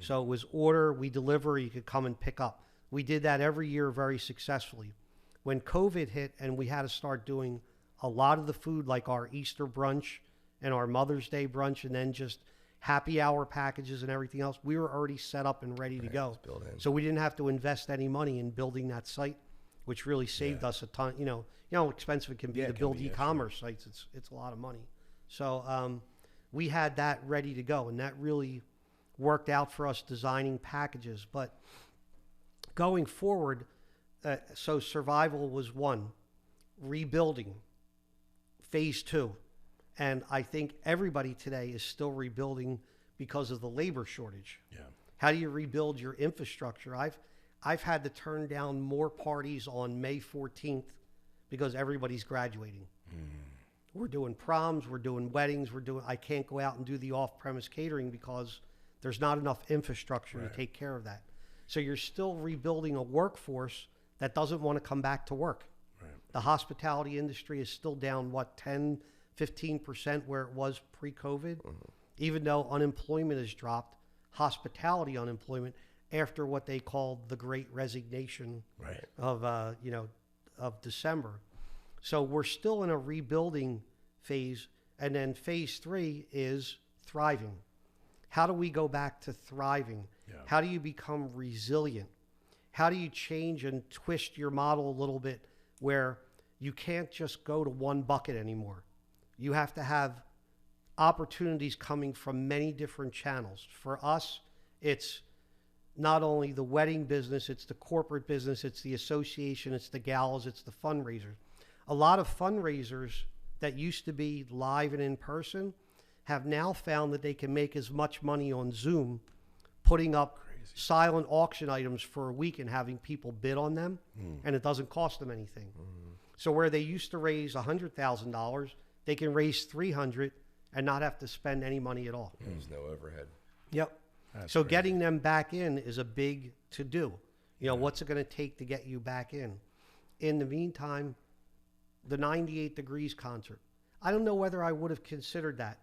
So it was order, we deliver, you could come and pick up. We did that every year very successfully. When COVID hit and we had to start doing a lot of the food, like our Easter brunch and our Mother's Day brunch, and then just happy hour packages and everything else, we were already set up and ready to go. So we didn't have to invest any money in building that site, which really saved us a ton. You know how expensive it can be to build e-commerce sites. It's a lot of money. So we had that ready to go, and that really worked out for us designing packages. But going forward, so survival was one, rebuilding, phase two. And I think everybody today is still rebuilding because of the labor shortage. Yeah. How do you rebuild your infrastructure? I've had to turn down more parties on May 14th because everybody's graduating. We're doing proms, we're doing weddings, I can't go out and do the off-premise catering because there's not enough infrastructure to take care of that. So you're still rebuilding a workforce that doesn't want to come back to work. Right. The hospitality industry is still down, 10-15% where it was pre-COVID. Even though unemployment has dropped, hospitality unemployment, after what they called the Great Resignation of December. So we're still in a rebuilding phase. And then phase three is thriving. How do we go back to thriving? Yeah. How do you become resilient? How do you change and twist your model a little bit where you can't just go to one bucket anymore? You have to have opportunities coming from many different channels. For us, it's not only the wedding business, it's the corporate business, it's the association, it's the galas, it's the fundraisers. A lot of fundraisers that used to be live and in person have now found that they can make as much money on Zoom putting up silent auction items for a week and having people bid on them, and it doesn't cost them anything. So where they used to raise $100,000, they can raise $300,000 and not have to spend any money at all. There's no overhead. Yep. So getting them back in is a big to-do. What's it going to take to get you back in? In the meantime, the 98 Degrees concert, I don't know whether I would have considered that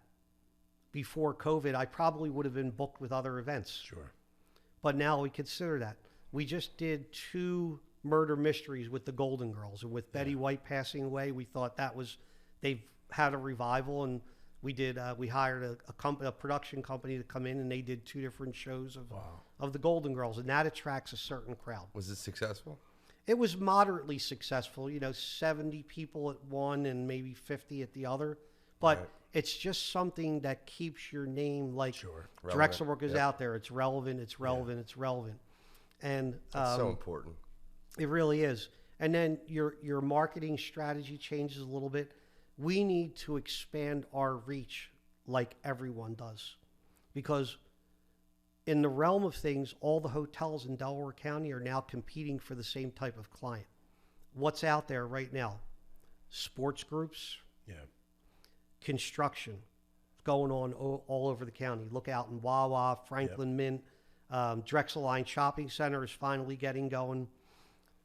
before COVID. I probably would have been booked with other events. Sure. But now we consider that. We just did 2 murder mysteries with the Golden Girls, and with Betty White passing away, we thought they've had a revival, and we did. We hired a production company to come in, and they did 2 different shows of the Golden Girls, and that attracts a certain crowd. Was it successful? It was moderately successful. 70 people at one and maybe 50 at the other, but it's just something that keeps your name Drexelbrook is out there. It's relevant. It's relevant. It's relevant, and that's so important. It really is. And then your marketing strategy changes a little bit. We need to expand our reach like everyone does, because in the realm of things, all the hotels in Delaware County are now competing for the same type of client. What's out there right now? Sports groups, construction going on all over the county. Look out in Wawa, Franklin Mint, Drexel Line Shopping Center is finally getting going.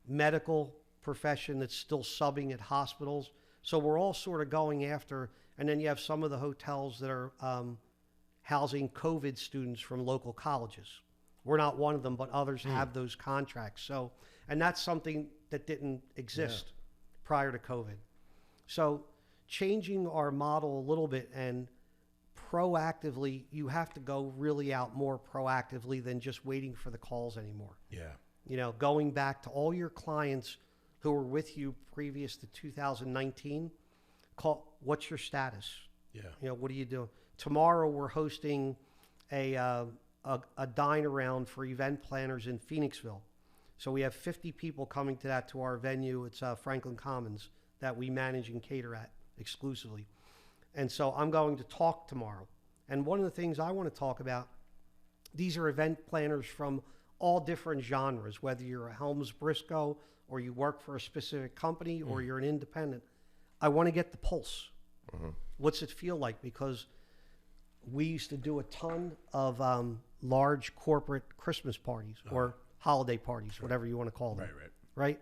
Medical profession that's still subbing at hospitals. So we're all sort of going after, and then you have some of the hotels that are housing COVID students from local colleges. We're not one of them, but others have those contracts. So, and that's something that didn't exist prior to COVID. So changing our model a little bit, and proactively, you have to go really out more proactively than just waiting for the calls anymore. Yeah. Going back to all your clients who were with you previous to 2019, what's your status? Yeah. What are you doing? Tomorrow we're hosting a dine around for event planners in Phoenixville. So we have 50 people coming to our venue. It's Franklin Commons that we manage and cater at exclusively. And so I'm going to talk tomorrow. And one of the things I want to talk about, these are event planners from all different genres, whether you're a Helms Briscoe or you work for a specific company or you're an independent. I want to get the pulse. What's it feel like? Because we used to do a ton of large corporate Christmas parties or holiday parties, whatever you want to call them. Right?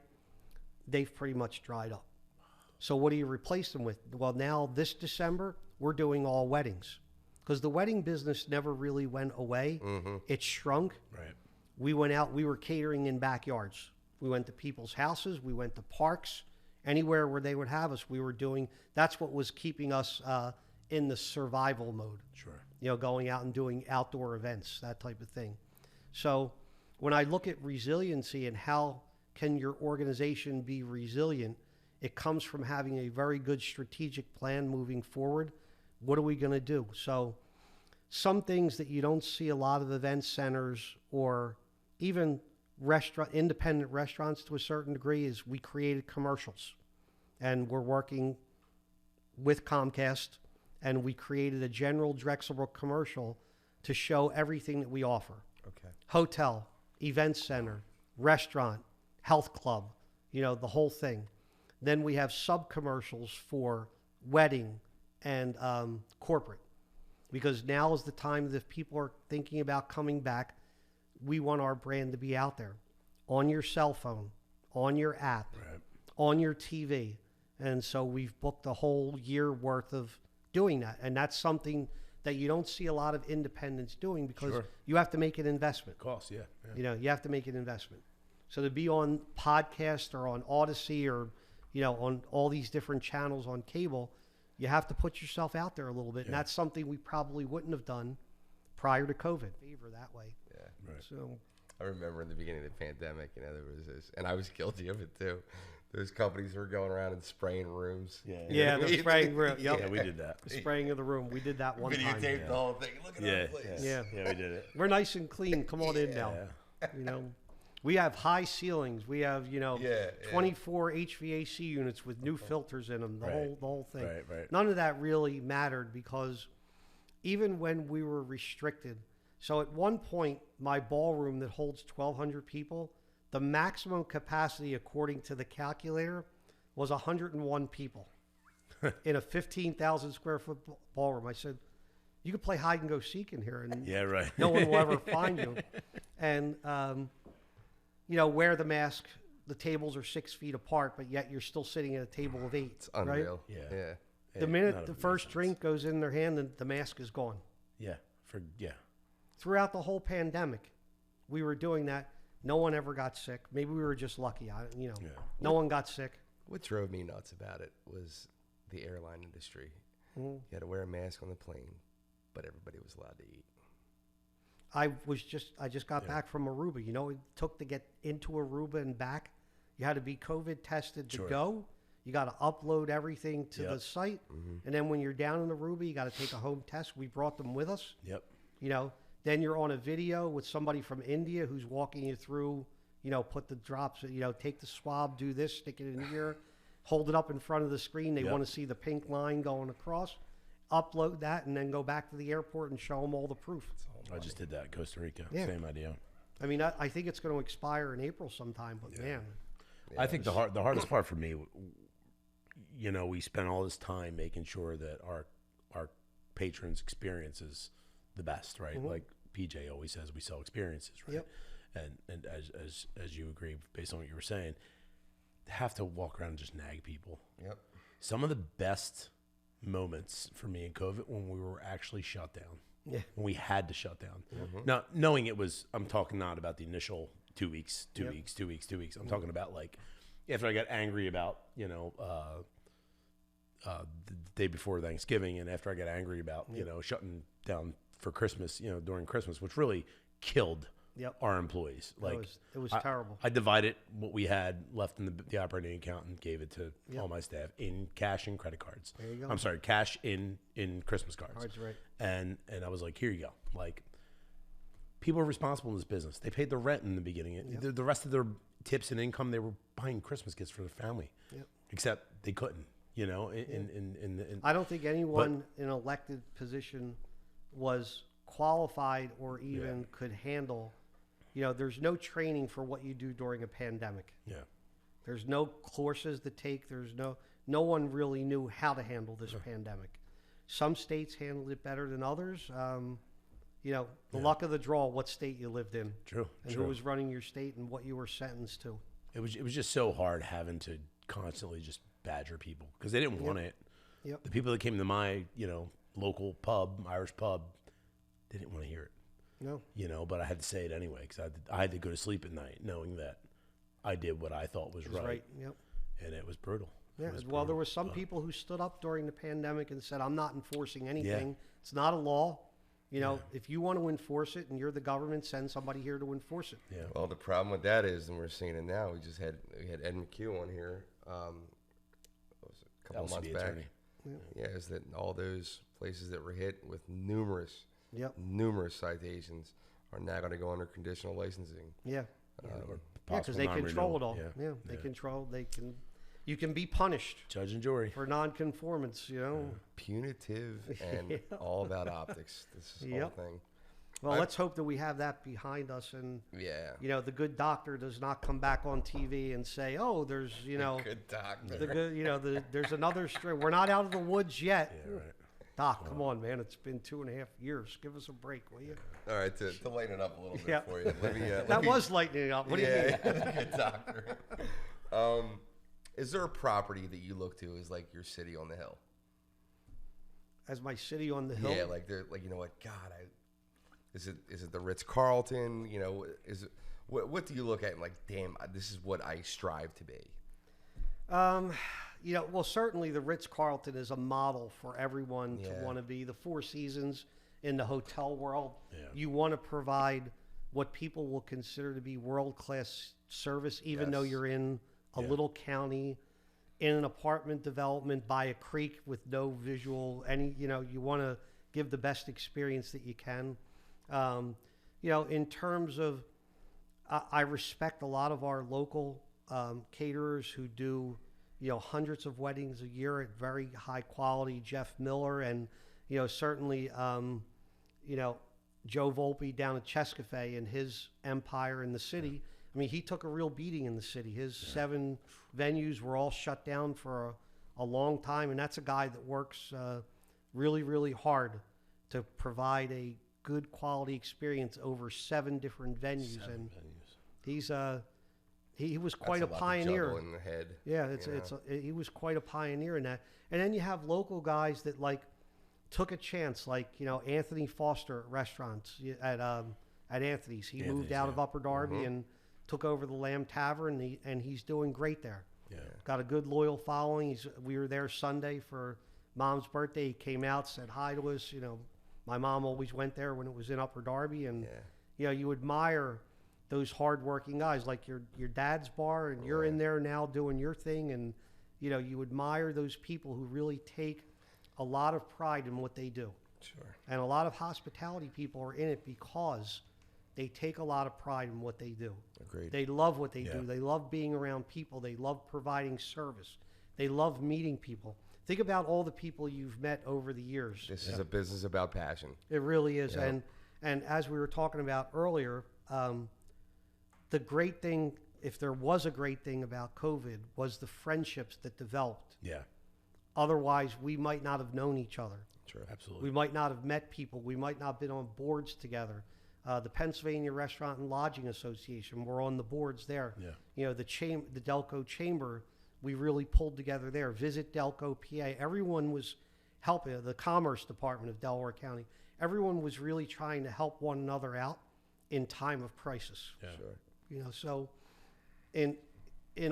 They've pretty much dried up. So what do you replace them with? Well, now this December, we're doing all weddings because the wedding business never really went away. It shrunk. Right. We went out, we were catering in backyards. We went to people's houses, we went to parks, anywhere where they would have us, we were doing, that's what was keeping us in the survival mode. Sure. Going out and doing outdoor events, that type of thing. So when I look at resiliency and how can your organization be resilient, it comes from having a very good strategic plan moving forward. What are we going to do? So some things that you don't see a lot of event centers or even independent restaurants to a certain degree is we created commercials, and we're working with Comcast, and we created a general Drexelbrook commercial to show everything that we offer. Okay. Hotel, event center, restaurant, health club, the whole thing. Then we have sub-commercials for wedding and corporate, because now is the time that if people are thinking about coming back, we want our brand to be out there on your cell phone, on your app, Right. on your TV. And so we've booked a whole year worth of doing that. And that's something that you don't see a lot of independents doing, because Sure. you have to make an investment. Cost, yeah. You have to make an investment. So to be on podcast or on Odyssey or, on all these different channels on cable, you have to put yourself out there a little bit. And that's something we probably wouldn't have done prior to COVID. Favor that way. Yeah. Right. So I remember in the beginning of the pandemic, there was this, and I was guilty of it too. Those companies were going around and spraying rooms. yeah, the spraying room. Yep. Yeah, we did that. The spraying of the room. We did that one time. Videotaped the whole thing. Look at Yeah, our place. Yeah. Yeah, we did it. We're nice and clean. Come on in now. We have high ceilings. We have, 24 HVAC units with new filters in them. The whole thing. Right. None of that really mattered, because even when we were restricted, so at one point, my ballroom that holds 1,200 people, the maximum capacity, according to the calculator, was 101 people in a 15,000 square foot ballroom. I said, you could play hide and go seek in here, and Yeah, right. no one will ever find you. And, wear the mask. The tables are 6 feet apart, but yet you're still sitting at a table of 8. It's unreal. Right? Yeah. The minute the first drink goes in their hand, the mask is gone. Yeah. Throughout the whole pandemic, we were doing that. No one ever got sick. Maybe we were just lucky. No one got sick. What drove me nuts about it was the airline industry. You had to wear a mask on the plane, but everybody was allowed to eat. I just got back from Aruba. It took to get into Aruba and back. You had to be COVID tested to go. You got to upload everything to the site. And then when you're down in Aruba, you got to take a home test. We brought them with us. Yep. Then you're on a video with somebody from India who's walking you through, put the drops, take the swab, do this, stick it in here, hold it up in front of the screen. They want to see the pink line going across. Upload that, and then go back to the airport and show them all the proof. I just did that in Costa Rica. Yeah. Same idea. I mean, I think it's going to expire in April sometime, but man. I think the hardest part for me, we spent all this time making sure that our patrons' experience is the best, right? Like PJ always says, we sell experiences, right? Yep. And as you agree, based on what you were saying, have to walk around and just nag people. Yep. Some of the best moments for me in COVID when we were actually shut down. Yeah. When we had to shut down. Now, knowing it was, I'm talking not about the initial 2 weeks, 2 weeks, 2 weeks, 2 weeks. I'm talking about like after I got angry about, the day before Thanksgiving, and after I got angry about, shutting down for Christmas, during Christmas, which really killed our employees. Like it was terrible. I divided what we had left in the operating account and gave it to all my staff in cash and credit cards. There you go. I'm sorry, cash in Christmas cards. Cards, right. And I was like, here you go. Like, people are responsible in this business. They paid the rent in the beginning. The rest of their tips and income, they were buying Christmas gifts for their family. Yep. Except they couldn't. I don't think anyone in an elected position was qualified or even could handle. There's no training for what you do during a pandemic. Yeah. There's no courses to take. There's no one really knew how to handle this pandemic. Some states handled it better than others. The luck of the draw, what state you lived in. True. And who was running your state and what you were sentenced to. It was just so hard having to constantly just badger people because they didn't want it. Yep. The people that came to my, local pub, Irish pub, they didn't want to hear it. No. You know, but I had to say it anyway because I had to go to sleep at night knowing that I did what I thought was right. Yep. And it was brutal. Yeah. Well, there were some people who stood up during the pandemic and said, I'm not enforcing anything. It's not a law. You know, if you want to enforce it and you're the government, send somebody here to enforce it. Yeah. Well, the problem with that is, and we're seeing it now, we had Ed McHugh on here what was it, a couple of months back. Yeah, is that all those places that were hit with numerous citations are now going to go under conditional licensing. Yeah. Because they control it all. Yeah. They control. You can be punished. Judge and jury. For non-conformance, you know. Punitive and all about optics. This is the whole thing. Well, let's hope that we have that behind us, and you know, the good doctor does not come back on TV and say, "Oh, there's good doctor." There's another strain. We're not out of the woods yet. Yeah, right. Doc, come on, man. It's been 2.5 years. Give us a break, will you? All right, to lighten it up a little bit for you. That was lightening it up. What do you mean? Good doctor. Is there a property that you look to as like your city on the hill? As my city on the hill? Yeah, like they're like, you know what? God, is it the Ritz-Carlton? You know, is it what do you look at and like, damn, this is what I strive to be? You know, well, certainly the Ritz-Carlton is a model for everyone to want to be. The Four Seasons in the hotel world, you want to provide what people will consider to be world-class service, even though you're in a little county, in an apartment development by a creek with no visual, you want to give the best experience that you can. You know, in terms of, I respect a lot of our local caterers who do, hundreds of weddings a year at very high quality. Jeff Miller and, certainly, Joe Volpe down at Chescafe and his empire in the city. I mean, he took a real beating in the city. His 7 venues were all shut down for a long time, and that's a guy that works really, really hard to provide a good quality experience over 7 different venues. He's he was quite a pioneer. In the head. Yeah, he was quite a pioneer in that. And then you have local guys that like took a chance, like Anthony Foster restaurants at Anthony's. He moved out of Upper Darby and took over the Lamb Tavern, and he's doing great there. Yeah, got a good loyal following. We were there Sunday for Mom's birthday. He came out, said hi to us. My mom always went there when it was in Upper Darby, and you admire those hardworking guys, like your dad's bar, and you're in there now doing your thing, and you admire those people who really take a lot of pride in what they do. Sure. And a lot of hospitality people are in it because they take a lot of pride in what they do. Agreed. They love what they do. They love being around people. They love providing service. They love meeting people. Think about all the people you've met over the years. This is a business about passion. It really is. Yeah. And as we were talking about earlier, the great thing, if there was a great thing about COVID, was the friendships that developed. Yeah. Otherwise, we might not have known each other. Sure, absolutely. We might not have met people. We might not have been on boards together. The Pennsylvania Restaurant and Lodging Association, we're on the boards there. Yeah. The Delco Chamber, we really pulled together there. Visit Delco, PA. Everyone was helping. The Commerce Department of Delaware County. Everyone was really trying to help one another out in time of crisis. Yeah. Sure. So in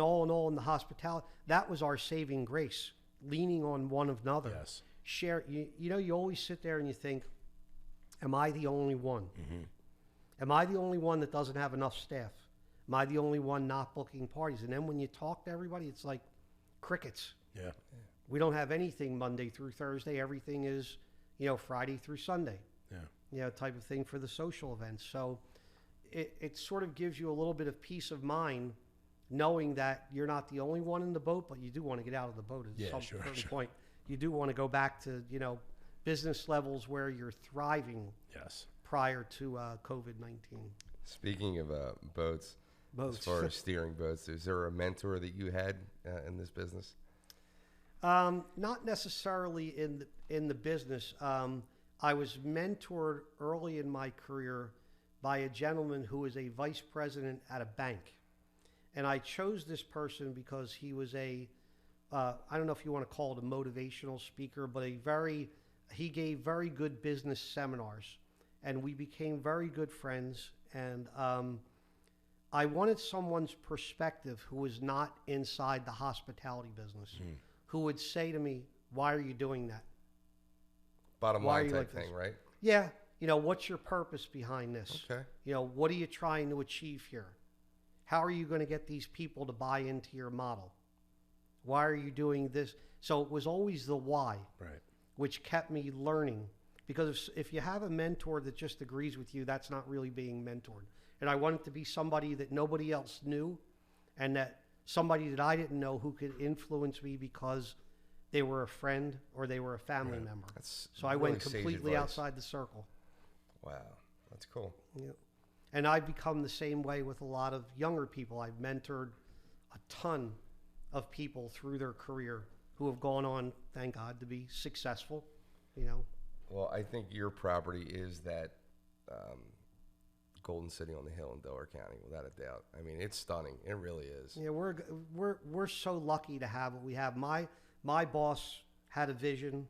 all in the hospitality, that was our saving grace, leaning on one another. Yes. Share. You always sit there and you think, am I the only one? Mm-hmm. Am I the only one that doesn't have enough staff? Am I the only one not booking parties? And then when you talk to everybody, it's like crickets. Yeah. We don't have anything Monday through Thursday. Everything is, Friday through Sunday. Yeah. Type of thing for the social events. So it sort of gives you a little bit of peace of mind knowing that you're not the only one in the boat, but you do want to get out of the boat at some certain point. You do want to go back to, business levels where you're thriving. Yes. Prior to COVID-19. Speaking of boats, as far as steering boats, is there a mentor that you had in this business? Not necessarily in the business. I was mentored early in my career by a gentleman who was a vice president at a bank. And I chose this person because he was I don't know if you want to call it a motivational speaker, but a very he gave very good business seminars, and we became very good friends. And I wanted someone's perspective who was not inside the hospitality business, who would say to me, "Why are you doing that? Bottom Why are line you type like this?" thing, right? Yeah, what's your purpose behind this? Okay. What are you trying to achieve here? How are you going to get these people to buy into your model? Why are you doing this? So it was always the why, Right. which kept me learning. Because if you have a mentor that just agrees with you, that's not really being mentored. And I wanted to be somebody that nobody else knew, and that somebody that I didn't know who could influence me because they were a friend or they were a family member. So I really went sage completely advice. outside the circle. Wow, that's cool. Yeah. And I've become the same way with a lot of younger people. I've mentored a ton of people through their career who have gone on, thank God, to be successful, Well, I think your property is that golden city on the hill in Delaware County, without a doubt. I mean, it's stunning. It really is. Yeah, we're so lucky to have what we have. My boss had a vision,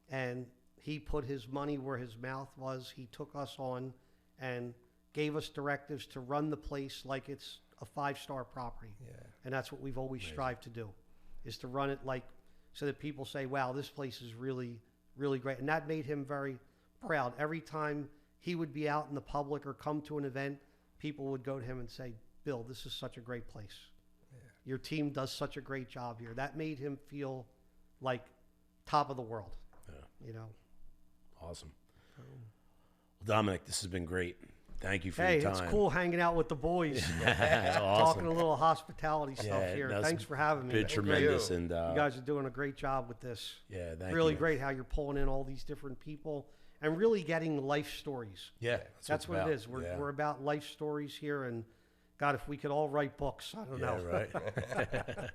and he put his money where his mouth was. He took us on and gave us directives to run the place like it's a 5-star property. Yeah. And that's what we've always strived to do, is to run it like so that people say, "Wow, this place is really, really great." And that made him very proud. Every time he would be out in the public or come to an event, people would go to him and say, "Bill, this is such a great place. Yeah. Your team does such a great job here." That made him feel like top of the world. Yeah. Awesome. Well, Domenick, this has been great. Thank you for Hey, your time. it's cool hanging out with the boys. That's awesome. Talking a little hospitality stuff here. that's Thanks for having me. been tremendous. And You guys are doing a great job with this. yeah, thank Really you. great how you're pulling in all these different people and really getting life stories. Yeah, That's what it is. We're about life stories here. And God, if we could all write books, I don't know. Right.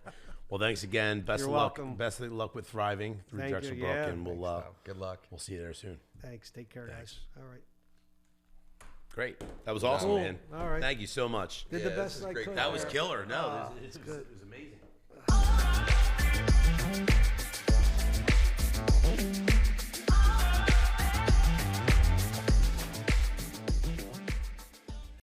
Well, thanks again. Best You're of luck. welcome. Best of luck with thriving through Thank you. Drexelbrook, Yeah. and we'll Good luck. we'll see you there soon. Thanks. Take care, Thanks. guys. All right. Great. That was awesome, Cool. man. All right. Thank you so much. Did Yeah, the this best is I great. could. That was killer. No, Ah, it was amazing.